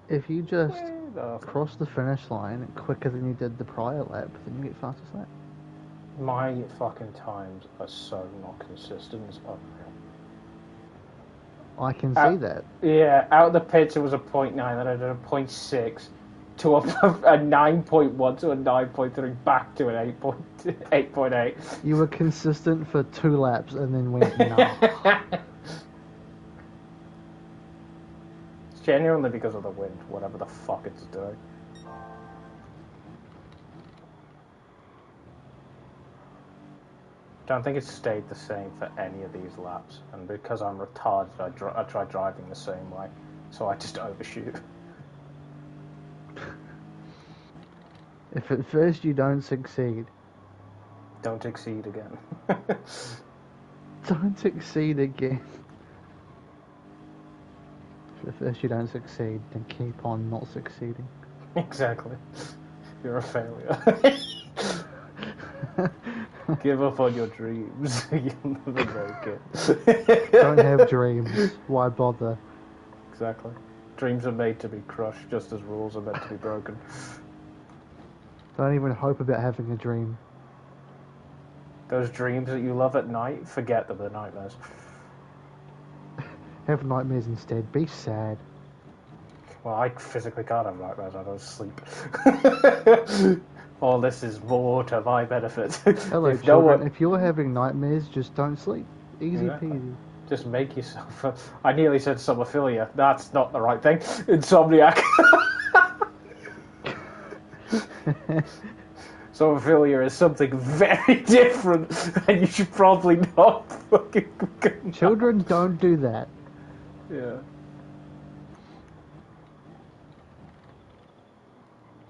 If you just cross the finish line quicker than you did the prior lap, then you get fastest lap. My fucking times are so not consistent, it's unreal. I can see that. Yeah, out of the pits it was a 0.9, then I did a 0.6, to a 9.1 to a 9.3, back to an 8.8. You were consistent for 2 laps and then went, nah. It's genuinely because of the wind, whatever the fuck it's doing. Don't think it's stayed the same for any of these laps, and because I'm retarded, I try driving the same way, so I just overshoot. If at first you don't succeed... Don't exceed again. Don't succeed again. If at first you don't succeed, then keep on not succeeding. Exactly. You're a failure. Give up on your dreams. You'll never make it. Don't have dreams. Why bother? Exactly. Dreams are made to be crushed, just as rules are meant to be broken. Don't even hope about having a dream. Those dreams that you love at night, forget them, they're nightmares. Have nightmares instead. Be sad. Well, I physically can't have nightmares, I don't sleep. All this is more to my benefit. Hello, children. If you're having nightmares, just don't sleep. Easy peasy. Just make yourself... I nearly said somophilia. That's not the right thing. Insomniac. Somophilia is something very different, and you should probably not fucking... Children don't do that. Yeah.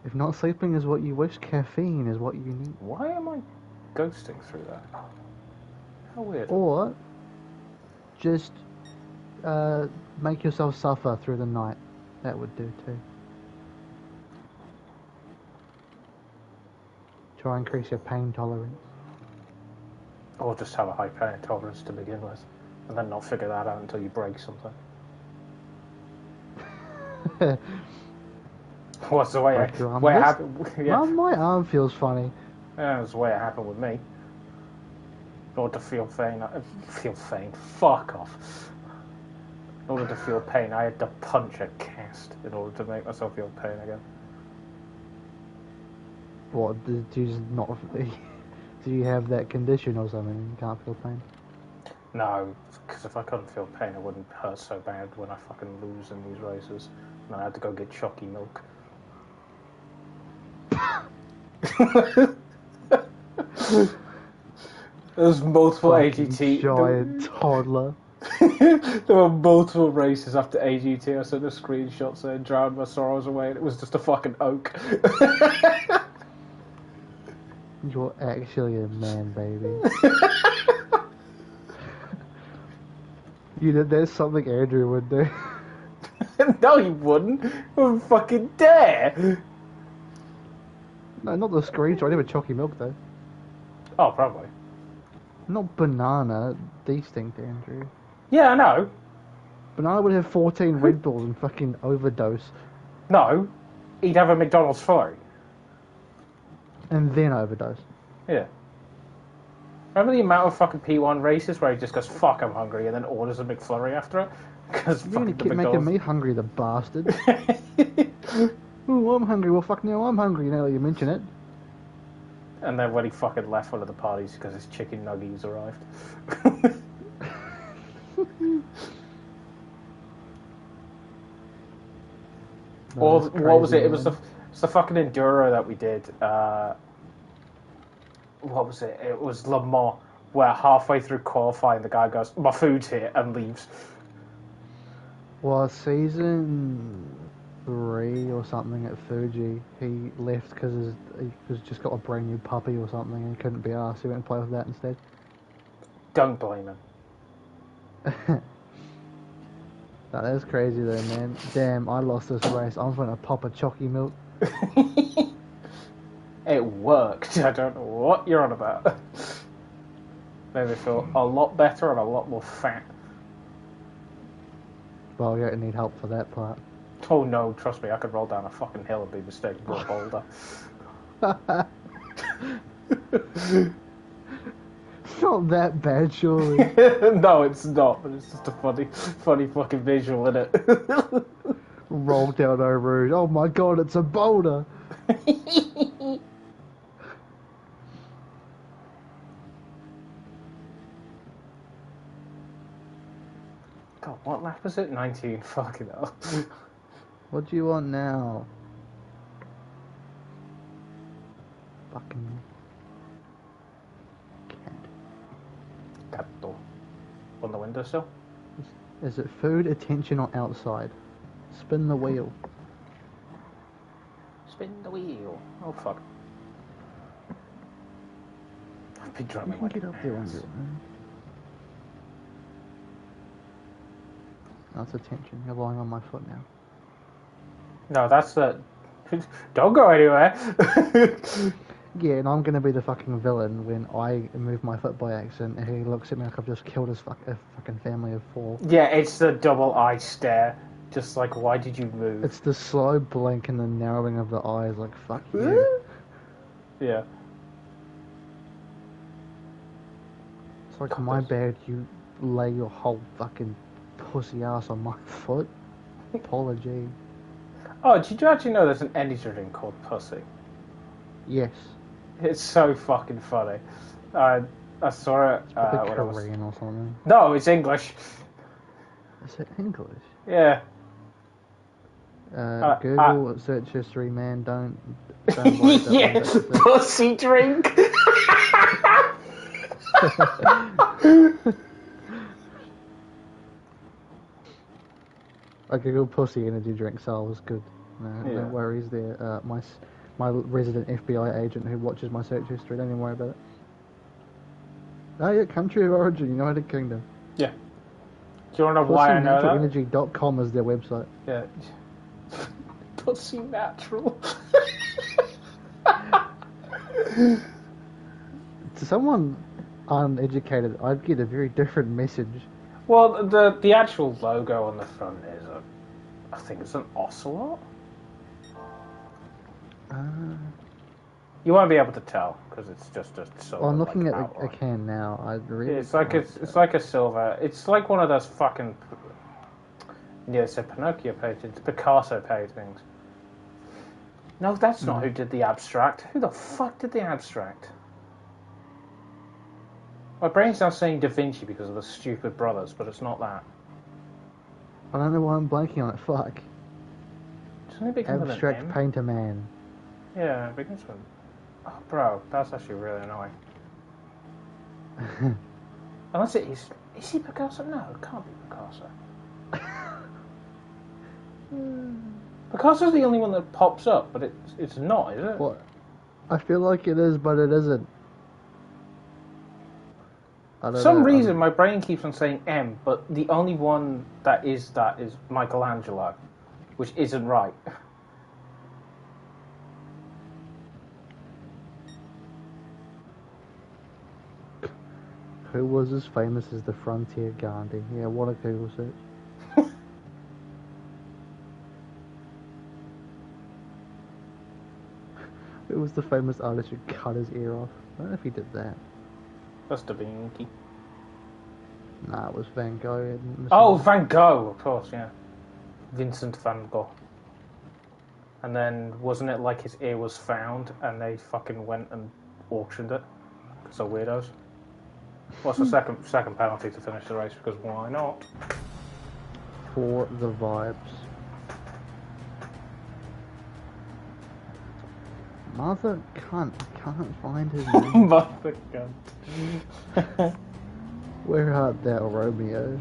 If not sleeping is what you wish, caffeine is what you need. Why am I ghosting through that? How weird. Or just make yourself suffer through the night. That would do too. Try and increase your pain tolerance. Or just have a high pain tolerance to begin with, and then not figure that out until you break something. What's the way it happened? Yeah. My arm feels funny. Yeah, that's the way it happened with me. In order to feel pain, fuck off. In order to feel pain, I had to punch a cast in order to make myself feel pain again. What, do you just not... Do you have that condition or something and you can't feel pain? No, because if I couldn't feel pain, it wouldn't hurt so bad when I fucking lose in these races. And I had to go get chalky milk. There's multiple AGT... Giant toddler. There were multiple races after AGT. I sent the screenshots saying drowned my sorrows away, and it was just a fucking oak. You're actually a man, baby. There's something Andrew would do. No, he wouldn't. He wouldn't fucking dare. No, not the screenshot. I never chalky milk though. Oh, probably. Not banana. Distinct, Andrew. Yeah, I know. Banana would have 14 Red Bulls and fucking overdose. No, he'd have a McDonald's flurry. And then overdose. Yeah. Remember the amount of fucking P1 races where he just goes, fuck, I'm hungry, and then orders a McFlurry after it? Because you're gonna keep making me hungry, the bastard. Ooh, I'm hungry. Well, fuck now, I'm hungry now that you mention it. And then when he fucking left one of the parties because his chicken nuggies arrived. Or what was it? It was the fucking Enduro that we did. What was it? It was Le Mans, where halfway through qualifying the guy goes, my food's here, and leaves. Well, season 3 or something at Fuji, he left because he was just got a brand new puppy or something and he couldn't be arsed. He went and played with that instead. Don't blame him. No, that's crazy though, man. Damn, I lost this race. I'm gonna pop a chalky milk. It worked. I don't know what you're on about. Made me feel a lot better and a lot more fat. Well, you're gonna need help for that part. Oh no, trust me, I could roll down a fucking hill and be mistaken for a boulder. It's not that bad, surely. No, it's not, but it's just a funny fucking visual, isn't it? Roll down our road. Oh my god, it's a boulder! God, what lap was it? 19, fucking hell. What do you want now? Fucking... Gatto. On the windowsill? Is it food, attention, or outside? Spin the wheel. Spin the wheel. Oh fuck. I've been drumming You can like get up there under it, man. That's attention. You're lying on my foot now. No, that's the... Don't go anywhere! Yeah, and I'm gonna be the fucking villain when I move my foot by accident and he looks at me like I've just killed his fucking family of 4. Yeah, it's the double eye stare. Just like, why did you move? It's the slow blink and the narrowing of the eyes, like, fuck you. Yeah. It's like, my bad, you lay your whole fucking pussy ass on my foot. Apology. Oh, did you actually know there's an energy drink called Pussy? Yes. It's so fucking funny. I saw it. Probably Korean or something. No, it's English. Is it English? Yeah. Google search history, man. Don't worry about Yes, pussy drink. I googled pussy energy drink, so I was good. No worries there. My resident FBI agent who watches my search history, don't even worry about it. Oh yeah, country of origin, United Kingdom. Yeah. Do you want to know why I know that? PussyNaturalEnergy.com is their website. Yeah. Pussy natural. To someone uneducated, I'd get a very different message. Well, the actual logo on the front is I think it's an ocelot. You won't be able to tell because it's just a silver. Well, I'm looking at a can now. It's like a silver. It's like one of those fucking. Yeah, it's a Pinocchio paintings, Picasso paintings. No, that's not who did the abstract. Who the fuck did the abstract? My brain's now saying Da Vinci because of the stupid brothers, but it's not that. I don't know why I'm blanking on it. Fuck. Doesn't it begin with an Abstract M? painter man. Yeah, it begins with... Oh, bro, that's actually really annoying. Unless it is... Is he Picasso? No, it can't be Picasso. Picasso's the only one that pops up, but it's not, is it? What? I feel like it is, but it isn't. For some reason, my brain keeps on saying M, but the only one that is Michelangelo, which isn't right. Who was as famous as the Frontier Gandhi? Yeah, what a Google search. Who was the famous artist who cut his ear off? I don't know if he did that. That's Da Vinci. Nah, it was Van Gogh. Oh, Van Gogh, of course, yeah. Vincent van Gogh. And then, wasn't it like his ear was found and they fucking went and auctioned it? Because they're weirdos. What's the second penalty to finish the race? Because why not? For the vibes. Mother cunt. Can't find his name. Mother cunt. Where art thou, Romeo?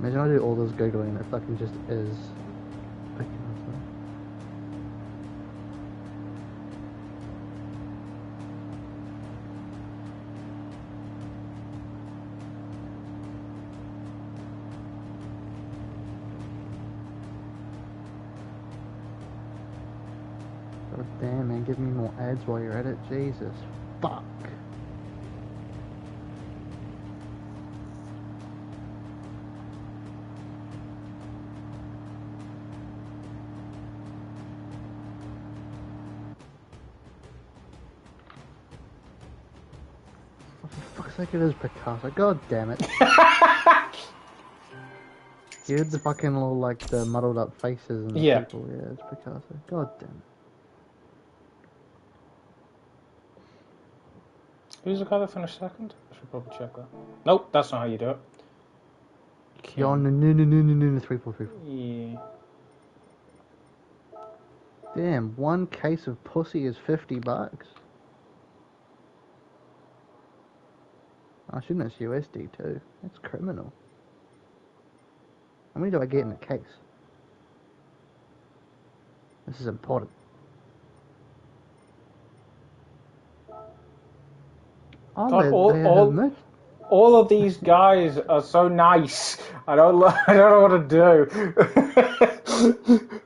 Imagine I do all this googling and it fucking just is. God damn, man, give me more ads while you're at it. Jesus. Fuck. For fuck's sake, it is Picasso. God damn it. You did the fucking little, like, the muddled up faces and the people. Yeah, it's Picasso. God damn it. Who's the guy that finished second? I should probably check that. Nope, that's not how you do it. Yo, no, 343. Yeah. Damn, one case of pussy is $50. I shouldn't it's USD too. That's criminal. How many do I get in a case? This is important. All of these guys are so nice. I don't know what to do.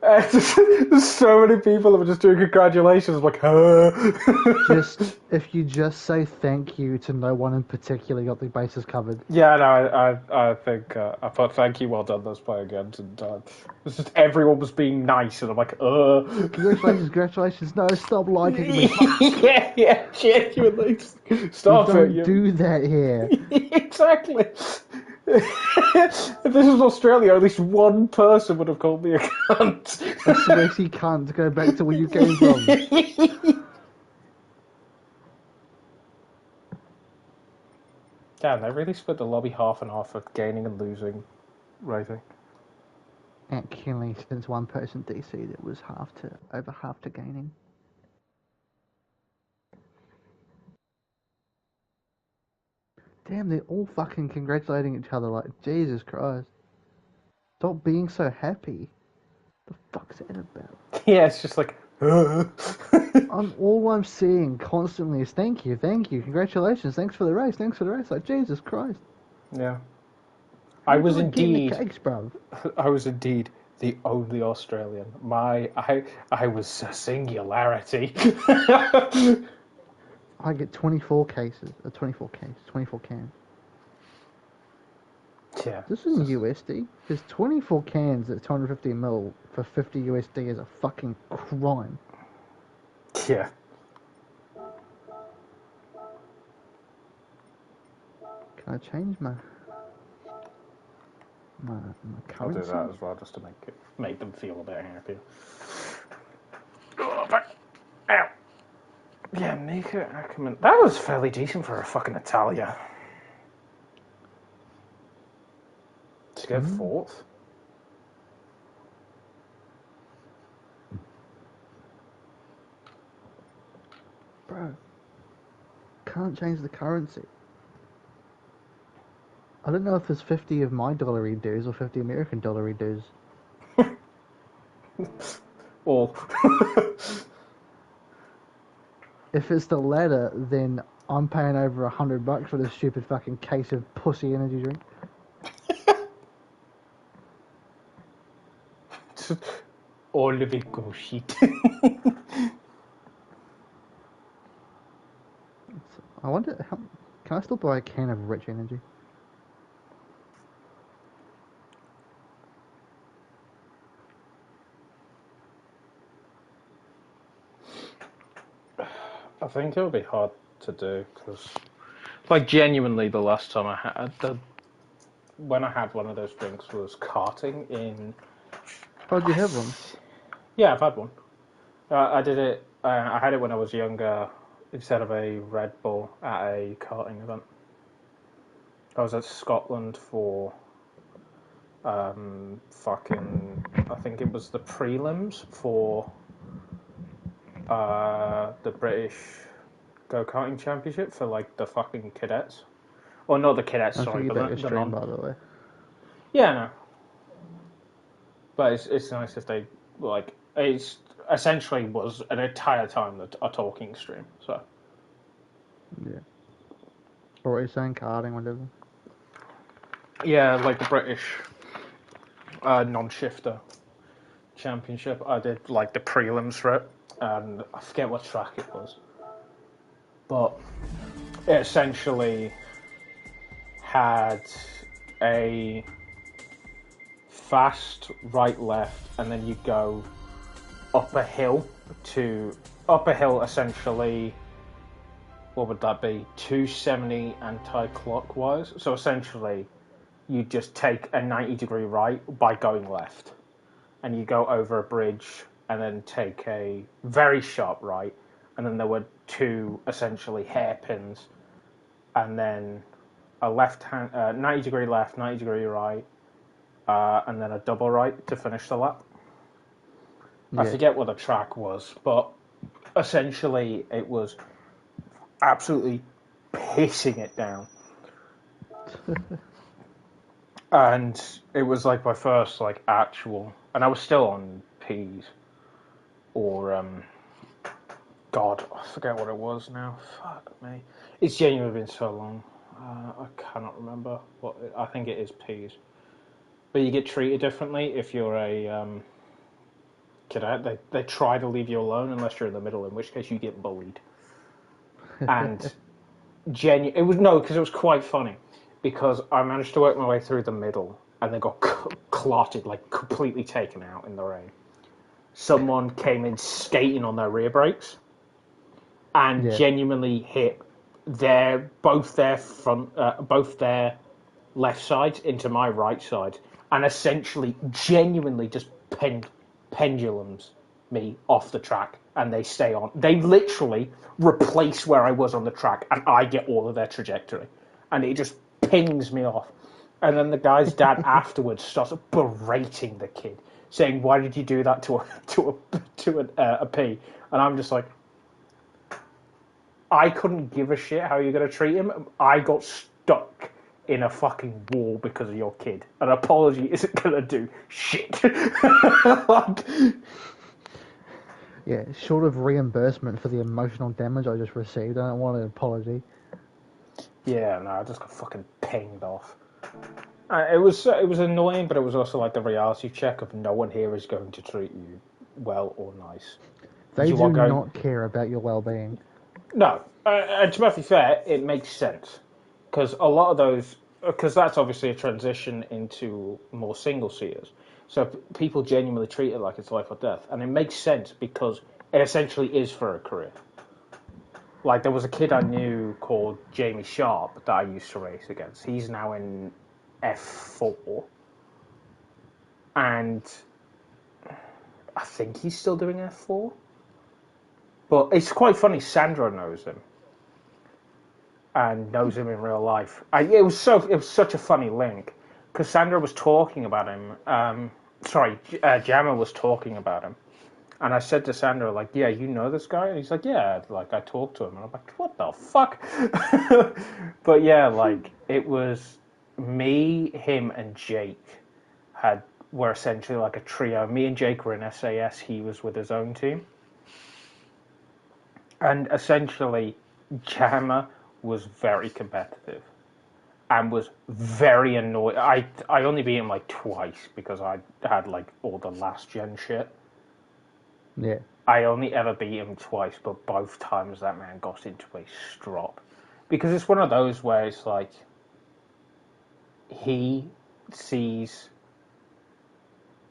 There's so many people that are just doing congratulations, like, Just if you just say thank you to no one in particular, you got the bases covered. Yeah, no, I think I thought thank you, well done, let's play again. And it's just everyone was being nice, and I'm like, Congratulations, no, stop liking me. yeah, genuinely, stop it. Don't do that here. Exactly. If this was Australia, at least one person would have called me a cunt. I swear he can't go back to where you came from. Damn, they really split the lobby half and half for gaining and losing rating. Actually, since one person DC'd, it was over half to gaining. Damn, they're all fucking congratulating each other like, Jesus Christ. Stop being so happy. The fuck's that about? Yeah, it's just like, all I'm seeing constantly is thank you, congratulations, thanks for the race. Like, Jesus Christ. Yeah. I was indeed the only Australian. I was a singularity. I get 24 cases, 24 cans. Yeah. This isn't USD. There's 24 cans at 250 ml for 50 USD is a fucking crime. Yeah. Can I change my currency? I'll do that as well, just to make them feel a bit happier. Ow. Yeah, Mika Ackerman. That was fairly decent for a fucking Italia. To get fourth. Bro, can't change the currency. I don't know if it's 50 of my dollary dues or 50 American dollary dues. All. If it's the latter, then I'm paying over $100 for this stupid fucking case of pussy energy drink. All of it go shit. I wonder, can I still buy a can of rich energy? I think it'll be hard to do because, like, genuinely, the last time I had when I had one of those drinks was karting in. Oh, did you have one? Yeah, I've had one. I did it. I had it when I was younger instead of a Red Bull at a karting event. I was at Scotland for fucking. I think it was the prelims for the British go-karting championship for like the fucking cadets. Or not the cadets, sorry, but the stream, by the way. Yeah, no. But it's nice if they, like, it's essentially was an entire time a talking stream, so. Yeah. Or what are you saying, karting, whatever? Yeah, like the British non-shifter championship. I did, like, the prelims for it, and I forget what track it was. But it essentially had a fast right-left, and then you go up a hill essentially, what would that be, 270 anti-clockwise. So essentially you just take a 90-degree right by going left, and you go over a bridge and then take a very sharp right, and then there were two essentially hairpins, and then a left hand 90-degree left, 90-degree right, and then a double right to finish the lap. Yeah. I forget what the track was, but essentially it was absolutely pissing it down. And it was like my first like actual, and I was still on P's or God, I forget what it was now. Fuck me, it's genuinely been so long. I cannot remember what I think it is P's. But you get treated differently if you're a cadet. They try to leave you alone unless you're in the middle, in which case you get bullied. And it was because it was quite funny, because I managed to work my way through the middle and then got clotted, like completely taken out in the rain. Someone came in skating on their rear brakes and genuinely hit both their left sides into my right side, and essentially genuinely just pendulums me off the track, and they stay on. They literally replace where I was on the track, and I get all of their trajectory, and it just pings me off. And then the guy's dad afterwards starts berating the kid, saying, "Why did you do that to a P?" And I'm just like, I couldn't give a shit how you're going to treat him. I got stuck in a fucking wall because of your kid. An apology isn't going to do shit. Yeah, short of reimbursement for the emotional damage I just received, I don't want an apology. Yeah, no, I just got fucking pinged off. It was annoying, but it was also like the reality check of no one here is going to treat you well or nice. They do not care about your well-being. No, and to be fair, it makes sense, because a lot of those, because that's obviously a transition into more single-seaters, so people genuinely treat it like it's life or death, and it makes sense because it essentially is for a career. Like, there was a kid I knew called Jamie Sharp that I used to race against. He's now in F4, and I think he's still doing F4. But it's quite funny, Sandra knows him. And knows him in real life. It was such a funny link, because Sandra was talking about him. Jammer was talking about him, and I said to Sandra, like, "Yeah, you know this guy?" And he's like, "Yeah, like I talked to him." And I'm like, "What the fuck?" But yeah, like it was me, him, and Jake were essentially like a trio. Me and Jake were in SAS. He was with his own team, and essentially, Jammer was very competitive and was very annoyed. I only beat him like twice because I had like all the last gen shit. Yeah. I only ever beat him twice, but both times that man got into a strop. Because it's one of those where it's like he sees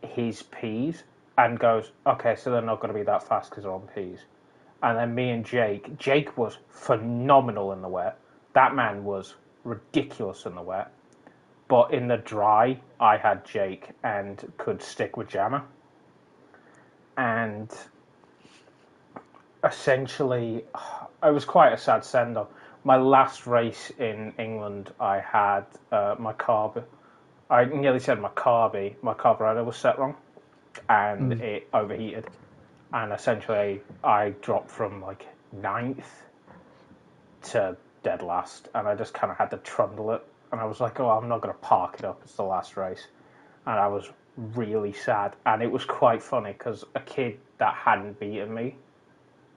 his P's and goes, okay, so they're not going to be that fast because they're on P's. And then me and Jake was phenomenal in the wet. That man was ridiculous in the wet. But in the dry, I had Jake and could stick with Jammer. And essentially, it was quite a sad send-off. My last race in England, I had my carb. I nearly said my carby. My carburetor was set wrong, and it overheated. And essentially, I dropped from like 9th to dead last, and I just kind of had to trundle it. and I was like, oh, I'm not going to park it up. It's the last race. And I was really sad. And it was quite funny because a kid that hadn't beaten me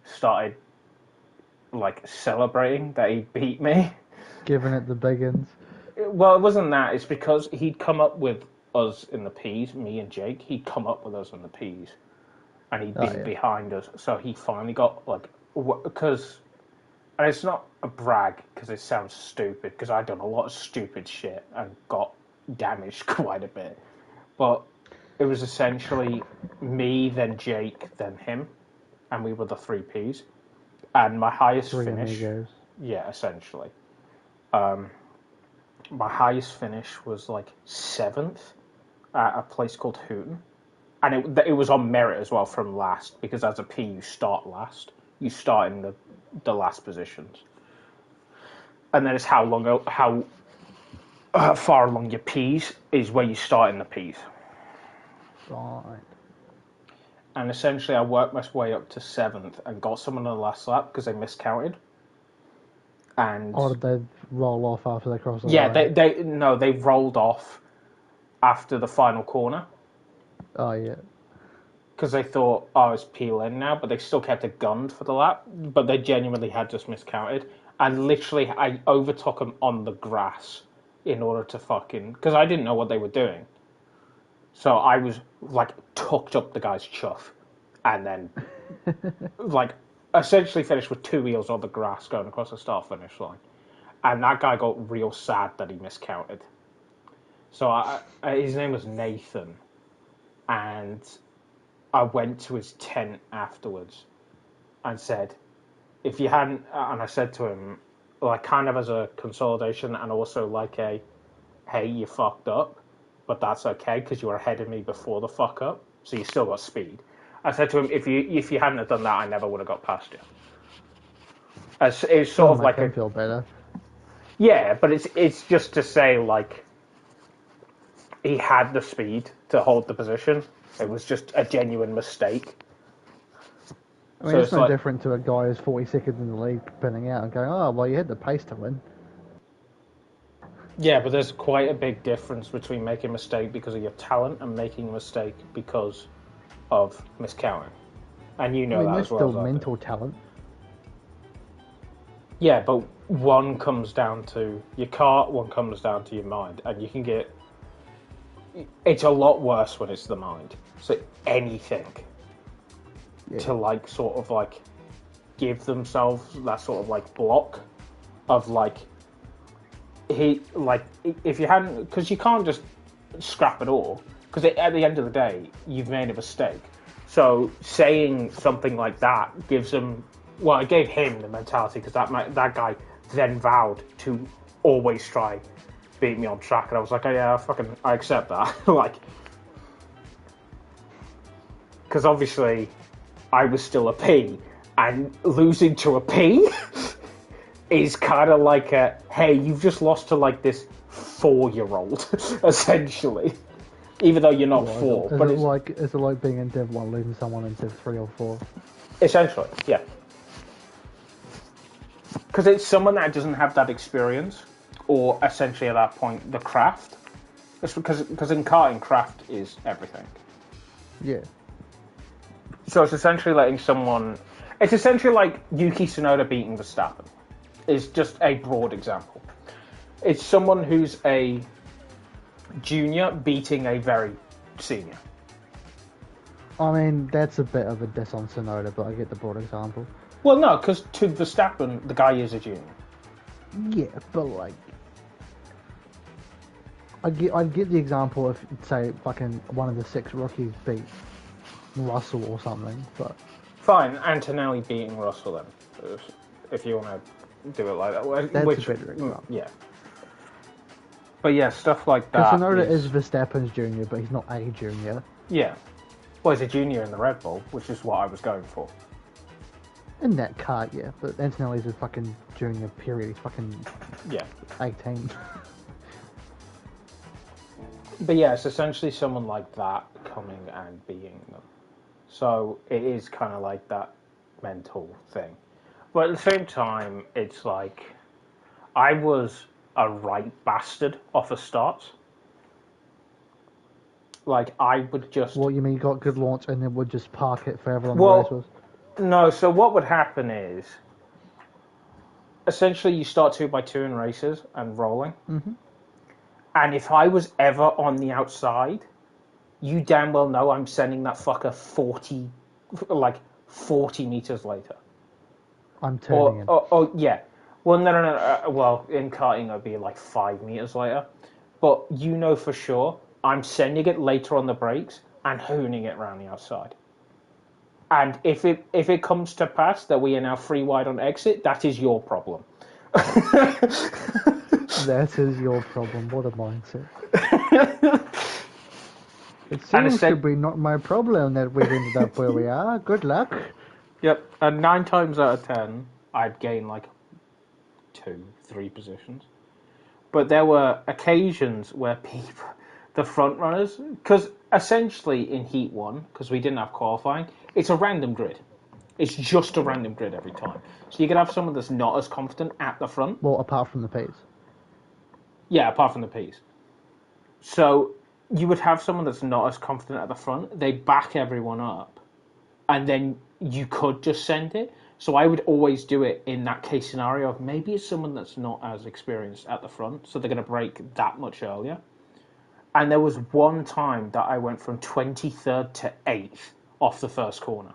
started, like, celebrating that he beat me. Giving it the biggins. Well, it wasn't that. It's because he'd come up with us in the P's, me and Jake. He'd come up with us in the P's. And he'd been behind us. So he finally got, like, because... And it's not a brag, because it sounds stupid, because I've done a lot of stupid shit and got damaged quite a bit. But it was essentially me, then Jake, then him. And we were the 3Ps. And my highest finish... Amigos. Yeah, essentially. My highest finish was, like, 7th at a place called Hooton. And it was on merit as well from last, because as a P, you start last. You start in the last positions. And then it's how far along your Ps is where you start in the Ps. Right. And essentially I worked my way up to 7th and got someone on the last lap because they miscounted. And or did they roll off after they crossed the line? Yeah, they rolled off after the final corner. Oh, yeah. Because they thought, oh, it's P-Lane now, but they still kept it gunned for the lap. But they genuinely had just miscounted. And literally, I overtook them on the grass in order to fucking... Because I didn't know what they were doing. So I was, like, tucked up the guy's chuff. And then, like, essentially finished with 2 wheels on the grass going across the start-finish line. And that guy got real sad that he miscounted. So his name was Nathan. And I went to his tent afterwards and said, if you hadn't... And I said to him, like, kind of as a consolidation and also like a, hey, you fucked up, but that's okay because you were ahead of me before the fuck up, so you still got speed. I said to him, if you hadn't have done that, I never would have got past you. It's sort of like I feel better. Yeah, but it's just to say, like, he had the speed to hold the position. It was just a genuine mistake. I mean, so it's no different to a guy who's 40 seconds in the lead pinning out and going, oh, well, you had the pace to win. Yeah, but there's quite a big difference between making a mistake because of your talent and making a mistake because of miscounting. And you know that as well. There's still mental talent. Yeah, but one comes down to your car, one comes down to your mind. And you can get... It's a lot worse when it's the mind. So anything to, like, sort of, like, give themselves that sort of, like, block of, like... if you hadn't... Because you can't just scrap it all. Because at the end of the day, you've made a mistake. So saying something like that gives them... Well, it gave him the mentality, because that guy then vowed to always try beat me on track, and I was like, oh yeah, I accept that. Like, because obviously I was still a P, and losing to a P is kind of like a, hey, you've just lost to, like, this 4-year-old, essentially. Even though you're not 4. Is it like being in Div 1, losing someone in Div 3 or 4? Essentially, yeah. Because it's someone that doesn't have that experience, or essentially at that point, the craft. It's because in karting, craft is everything. Yeah. So it's essentially letting someone... It's essentially like Yuki Tsunoda beating Verstappen. Is just a broad example. It's someone who's a junior beating a very senior. I mean, that's a bit of a diss on Tsunoda, but I get the broad example. Well, no, because to Verstappen, the guy is a junior. Yeah, but, like... I'd get the example if, say, fucking one of the 6 rookies beat Russell or something, but... Fine, Antonelli beating Russell then, if you want to do it like that. That's a better example. Yeah. But yeah, stuff like that. Because Tsunoda is Verstappen's junior, but he's not a junior. Yeah. Well, he's a junior in the Red Bull, which is what I was going for. In that car, yeah, but Antonelli's a fucking junior, period. He's fucking 18. But yeah, it's essentially someone like that coming and beating them. So it is kind of like that mental thing. But at the same time, it's like, I was a right bastard off the start. Like, I would just... What, you mean you got good launch and then would just park it further on the race was? No, so what would happen is, essentially you start 2x2 in races and rolling. Mm-hmm. And if I was ever on the outside, you damn well know I'm sending that fucker 40 meters later. I'm turning in. Oh, yeah. Well, no. Well, in karting, it'd be like 5 meters later. But you know for sure, I'm sending it later on the brakes and hooning it around the outside. And if it comes to pass that we are now free wide on exit, that is your problem. That is your problem. What a mindset. It seems to be not my problem that we've ended up where we are. Good luck. Yep, and 9 times out of 10, I'd gain like 2-3 positions. But there were occasions where the front runners, because essentially in Heat 1, because we didn't have qualifying, it's a random grid. It's just a random grid every time. So you could have someone that's not as confident at the front. Well, apart from the Ps. Yeah, apart from the Ps. So you would have someone that's not as confident at the front. They'd back everyone up. And then you could just send it. So I would always do it in that case scenario of maybe it's someone that's not as experienced at the front. So they're going to brake that much earlier. And there was one time that I went from 23rd to 8th off the first corner.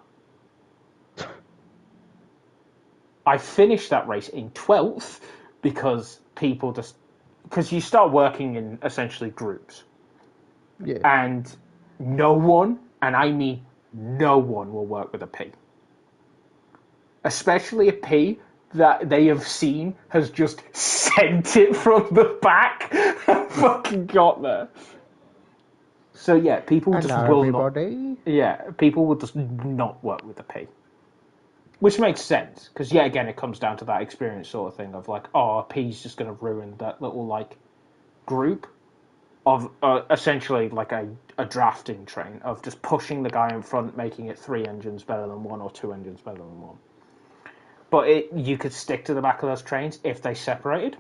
I finished that race in 12th because you start working in essentially groups. Yeah. And no one, and I mean no one, will work with a P. Especially a P that they have seen has just sent it from the back and fucking got there. So yeah, people just will not. Yeah, people will just not work with the P. Which makes sense, because yet again it comes down to that experience sort of thing of like, oh, a P's just going to ruin that little like group of essentially like a drafting train of just pushing the guy in front, making it 3 engines better than 1 or 2 engines better than 1. But you could stick to the back of those trains if they separated,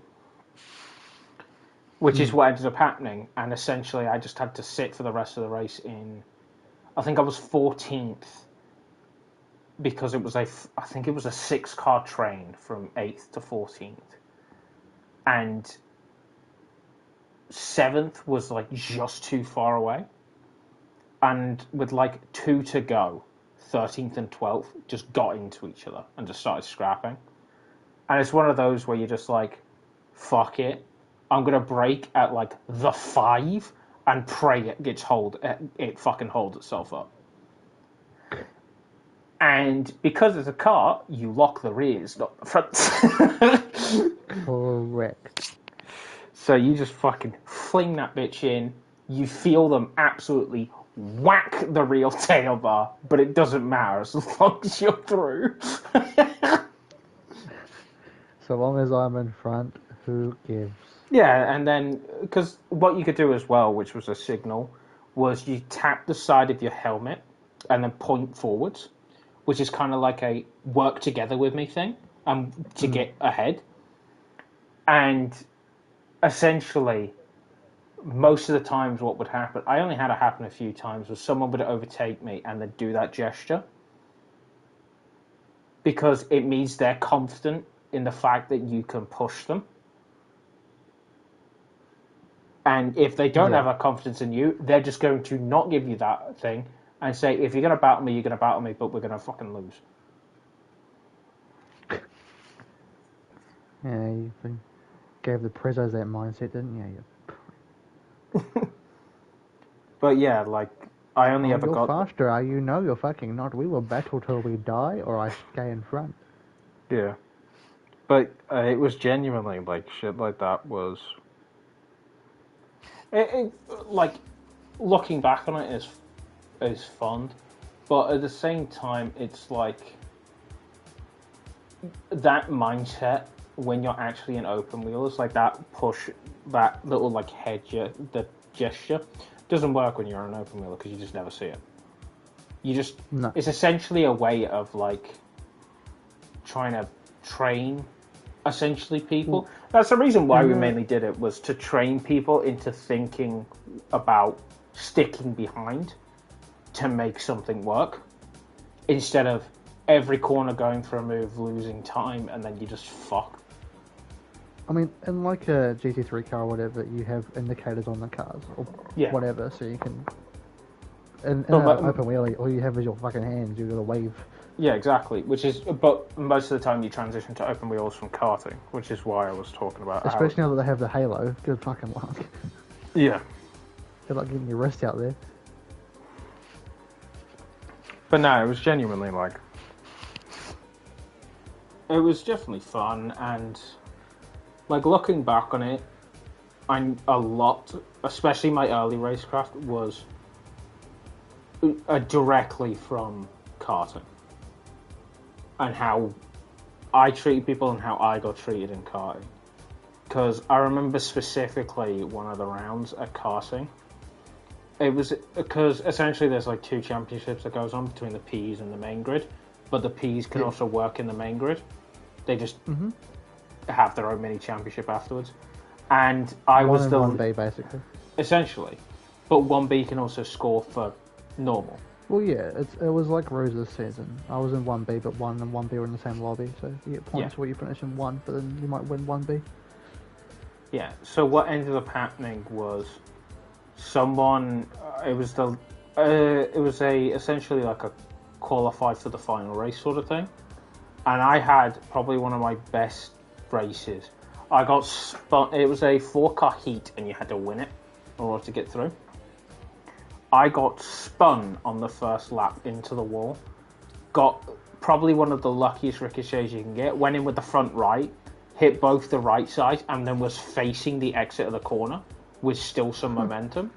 which is what ended up happening. And essentially I just had to sit for the rest of the race in, I think I was 14th, because it was I think it was a 6-car train from 8th to 14th. And 7th was like just too far away. And with like 2 to go, 13th and 12th just got into each other and just started scrapping. And it's one of those where you're just like, fuck it. I'm going to brake at like the 5 and pray it fucking holds itself up. And because it's a car, you lock the rears, not the fronts. Correct. So you just fucking fling that bitch in. You feel them absolutely whack the rear tail bar, but it doesn't matter as long as you're through. So long as I'm in front, who gives? Yeah, and then, because what you could do as well, which was a signal, was you tap the side of your helmet and then point forwards, which is kind of like a work together with me thing to get ahead. And essentially, most of the times what would happen, I only had it happen a few times, was someone would overtake me and then do that gesture. Because it means they're confident in the fact that you can push them. And if they don't have a confidence in you, they're just going to not give you that thing and say, if you're going to battle me, you're going to battle me, but we're going to fucking lose. Yeah, you gave the Prezos that mindset, didn't you? But yeah, like, I only ever got... You're faster, you know you're fucking not. We will battle till we die, or I stay in front. Yeah. But it was genuinely, like, shit like that was... like, looking back on it is fun, but at the same time, it's like that mindset when you're actually in open wheels, like that push, that little like the gesture doesn't work when you're in open wheel because you just never see it. It's essentially a way of like trying to train essentially people. That's the reason why we mainly did it, was to train people into thinking about sticking behind to make something work, instead of every corner going for a move, losing time, and then you just fuck. I mean, in like a GT3 car or whatever, you have indicators on the cars or whatever, so you can. In an open wheelie, all you have is your fucking hands. You've got to wave. Yeah, exactly. But most of the time you transition to open wheels from karting, which is why I was talking about. Especially now that they have the halo. Good fucking luck. Yeah. Good luck getting your wrist out there. But no, it was genuinely like. It was definitely fun, and like looking back on it, a lot, especially my early racecraft, was directly from karting. And how I treated people and how I got treated in karting. Because I remember specifically one of the rounds at karting. It was because essentially there's like 2 championships that goes on between the Ps and the main grid. But the Ps can also work in the main grid. They just have their own mini championship afterwards. And I was the 1B basically. Essentially. But 1B can also score for normal. Well, yeah, it was like Rose this season. I was in 1B, but 1 and 1B were in the same lobby, so you get points where you finish in 1, but then you might win 1B. Yeah, so what ended up happening was someone, essentially like a qualified for the final race sort of thing. And I had probably one of my best races. I got spun, it was a 4-car heat and you had to win it in order to get through. I got spun on the first lap into the wall. Got probably one of the luckiest ricochets you can get. Went in with the front right, hit both the right sides, and then was facing the exit of the corner with still some momentum.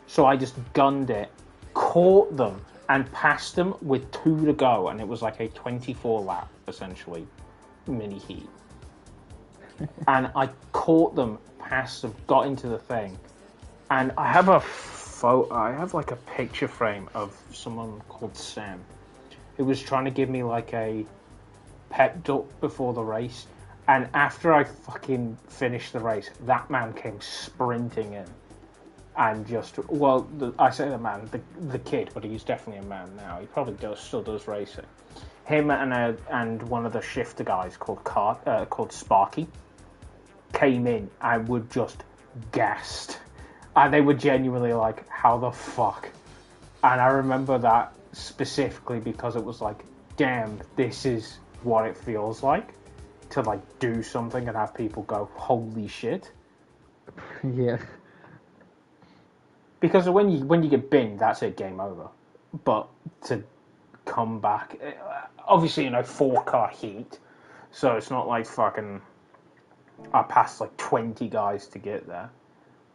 So I just gunned it, caught them, and passed them with 2 to go. And it was like a 24 lap, essentially, mini heat. And I caught them, passed them, got into the thing. And I have I have like a picture frame of someone called Sam, who was trying to give me like a pep talk before the race, and after I fucking finished the race, that man came sprinting in, and just I say the man, the kid, but he's definitely a man now. He probably still does racing. Him and one of the shifter guys called Sparky came in and were just gassed. And they were genuinely like, how the fuck? And I remember that specifically because it was like, damn, this is what it feels like to like do something and have people go, holy shit. Yeah. Because when you get binned, that's it, game over. But to come back, obviously, 4-car heat, so it's not like fucking I passed like 20 guys to get there.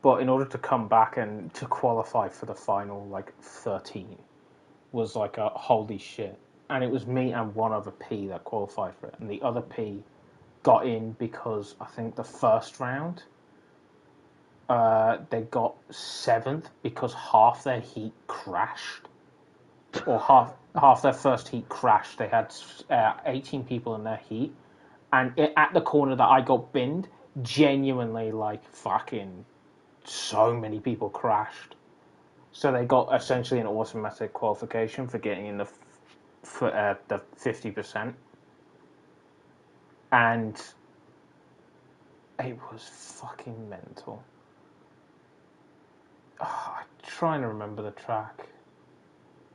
But in order to come back and to qualify for the final, like 13, was like a holy shit. And it was me and one other P that qualified for it. And the other P got in because I think the first round, they got 7th because half their heat crashed. Or half their first heat crashed. They had 18 people in their heat. And at the corner that I got binned, genuinely like fucking so many people crashed. So they got essentially an automatic qualification for getting in the 50%. And it was fucking mental. I'm trying to remember the track.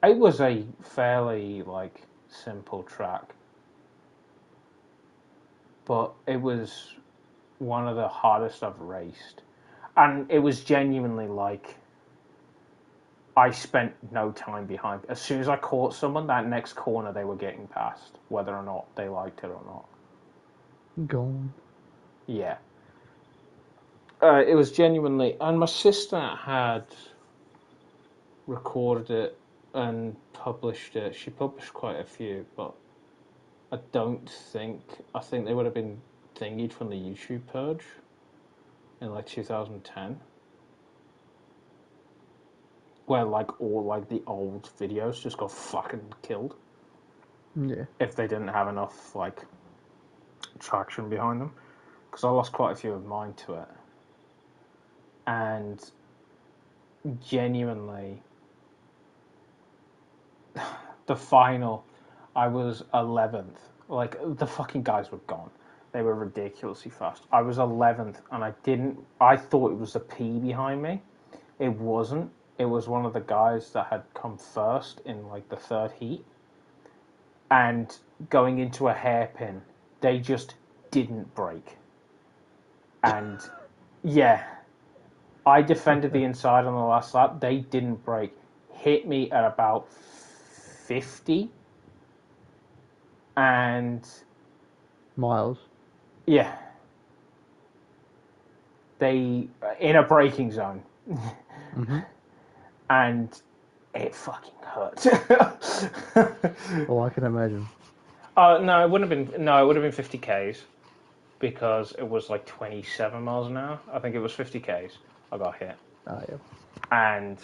It was a fairly like simple track, but it was one of the hardest I've raced. And it was genuinely like I spent no time behind. As soon as I caught someone, that next corner they were getting past, whether or not they liked it or not. Gone. Yeah. It was genuinely... And my sister had recorded it and published it. She published quite a few, but I think they would have been thingied from the YouTube purge in like 2010. Where like all like the old videos just got fucking killed. Yeah. If they didn't have enough like traction behind them, because I lost quite a few of mine to it. And genuinely, the final, I was 11th. Like, the fucking guys were gone. They were ridiculously fast. I was 11th, and I thought it was a P behind me. It wasn't. It was one of the guys that had come first in, like, the third heat. And going into a hairpin, they just didn't brake. And, yeah, I defended the inside on the last lap. They didn't brake. Hit me at about 50. And... miles. Yeah. They... in a braking zone. Mm-hmm. And it fucking hurt. Oh, I can imagine. No, it wouldn't have been. No, it would have been 50 k's because it was like 27 miles an hour. I think it was 50 k's. I got hit. Oh yeah. And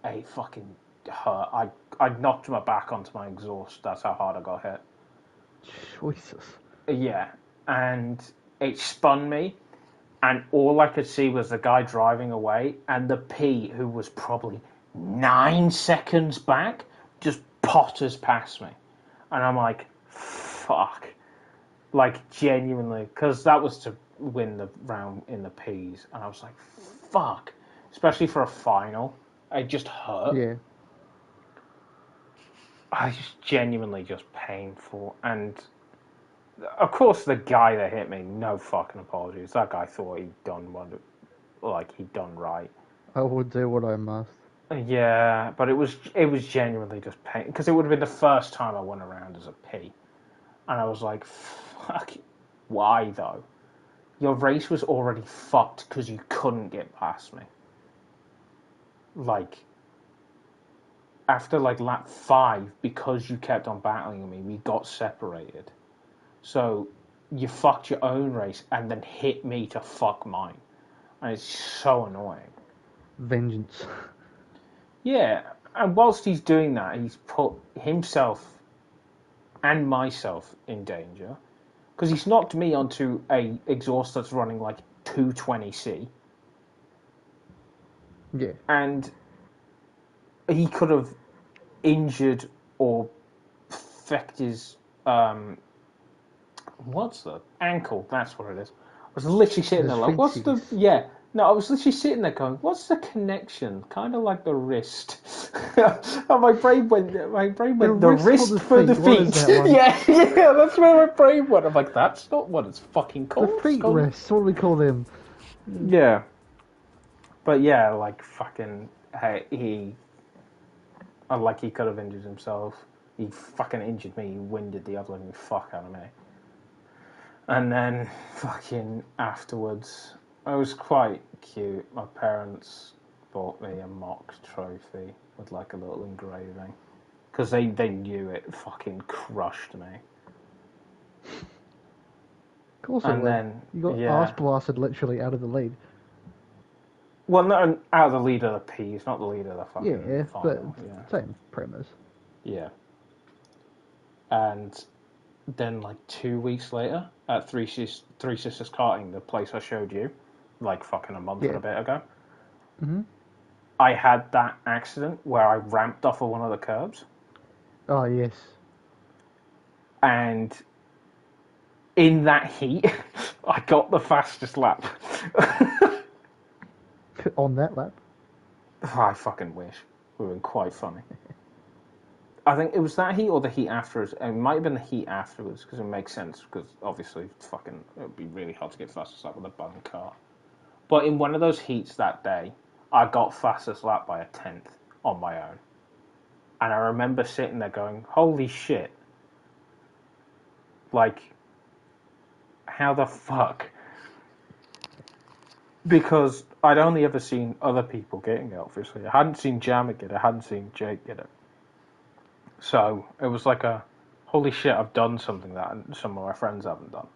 it fucking hurt. I knocked my back onto my exhaust. That's how hard I got hit. Jesus. Yeah, and it spun me, and all I could see was the guy driving away, and the P, who was probably 9 seconds back, just potters past me. And I'm like, fuck. Like, genuinely, because that was to win the round in the Ps, and I was like, fuck. Especially for a final. It just hurt. Yeah. I just genuinely just painful. And, of course, the guy that hit me, no fucking apologies. That guy thought he'd done he'd done right. I will do what I must. Yeah, but it was genuinely just pain, because it would have been the first time I went around as a P, and I was like, "Fuck, why though? Your race was already fucked because you couldn't get past me. Like, after like lap 5, because you kept on battling me, we got separated. So you fucked your own race and then hit me to fuck mine, and it's so annoying." Vengeance. Yeah, and whilst he's doing that, he's put himself and myself in danger, because he's knocked me onto a exhaust that's running like 220C. Yeah. And he could have injured or fecked his what's the ankle? That's what it is. I was literally sitting there like, what's the No, I was literally sitting there going, what's the connection? Kind of like the wrist. And my brain went the wrist for the feet. Yeah, that's where my brain went. I'm like, that's not what it's fucking called. The feet wrists, what do we call them? Yeah. But yeah, like fucking, he could have injured himself. He fucking injured me. He winded the other living fuck out of me. And then fucking afterwards, it was quite cute. My parents bought me a mock trophy with like a little engraving, because they knew it fucking crushed me. Of course it and would. Then you got arse blasted literally out of the lead. Well, not out of the lead of the P's, not the lead of the fucking final. But same premise. Yeah. And then, like 2 weeks later, at Three Sisters Karting, the place I showed you, like fucking a month and a bit ago, I had that accident where I ramped off of one of the curbs. Oh, yes. And in that heat, I got the fastest lap. On that lap? I fucking wish. It would have been quite funny. I think it was that heat or the heat afterwards. It might have been the heat afterwards, because it makes sense, because obviously it would be really hard to get fastest lap with a bum car. But in one of those heats that day, I got fastest lap by a 10th on my own. And I remember sitting there going, holy shit. Like, how the fuck? Because I'd only ever seen other people getting it, obviously. I hadn't seen Jammer get it, I hadn't seen Jake get it. So it was like a, holy shit, I've done something that some of my friends haven't done.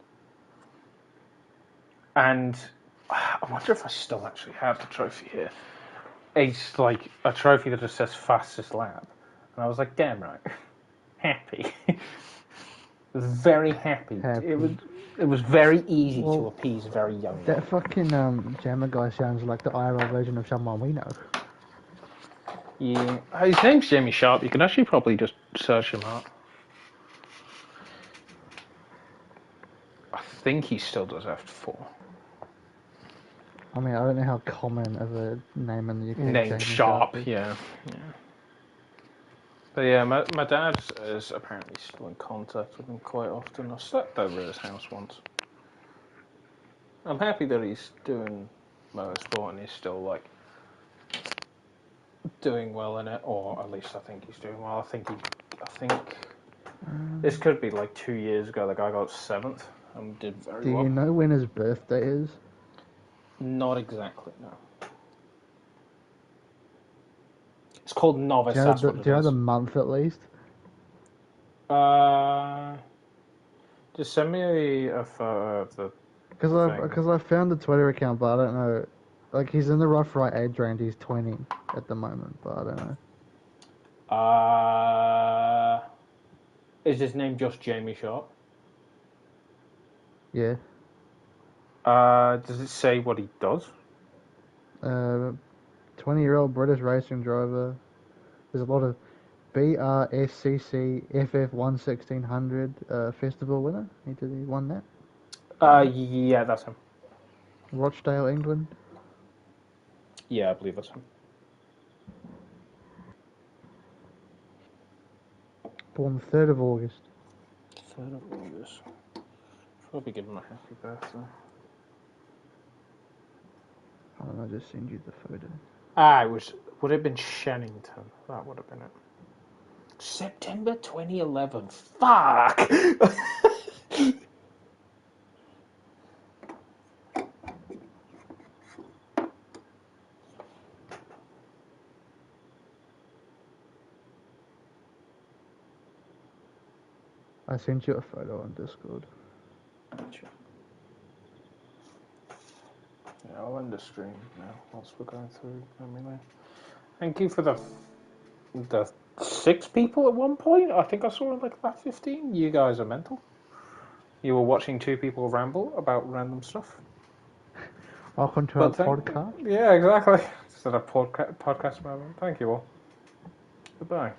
And I wonder if I still actually have the trophy here. It's like a trophy that just says fastest lap. And I was like, damn right. Happy. very happy. It was very easy to appease very young. That fucking Jammer guy sounds like the IRL version of someone we know. Yeah, his name's Jamie Sharp. You can actually probably just search him up. I think he still does F4. I mean, I don't know how common of a name in the UK. Name Sharp, yeah. But yeah, my dad is apparently still in contact with him quite often. I slept over at his house once. I'm happy that he's doing motorsport and he's still like doing well in it, or at least I think he's doing well. I think this could be like 2 years ago. The guy got 7th and did very well. Do you know when his birthday is? Not exactly, no. It's called Novice. Do you know the month at least? Just send me a photo of the. Because I found the Twitter account, but I don't know. Like, he's in the rough right age range. He's 20 at the moment, but I don't know. Is his name just Jamie Sharp? Yeah. Does it say what he does? 20-year-old British racing driver. There's a lot of BRSCC FF1 1600 festival winner. He won that. Yeah, that's him. Rochdale, England. Yeah, I believe that's him. Born 3rd of August. 3rd of August. Probably give him a happy birthday. I don't know, just send you the photo. Would it have been Shennington? That would have been it. September 2011. Fuck! I sent you a photo on Discord. Gotcha. Yeah, I'll end the stream now whilst we're going through everything. Thank you for the 6 people at one point. I think I saw like about 15. You guys are mental. You were watching 2 people ramble about random stuff. Welcome to our podcast. Yeah, exactly. Instead of podcast moment. Thank you all. Goodbye.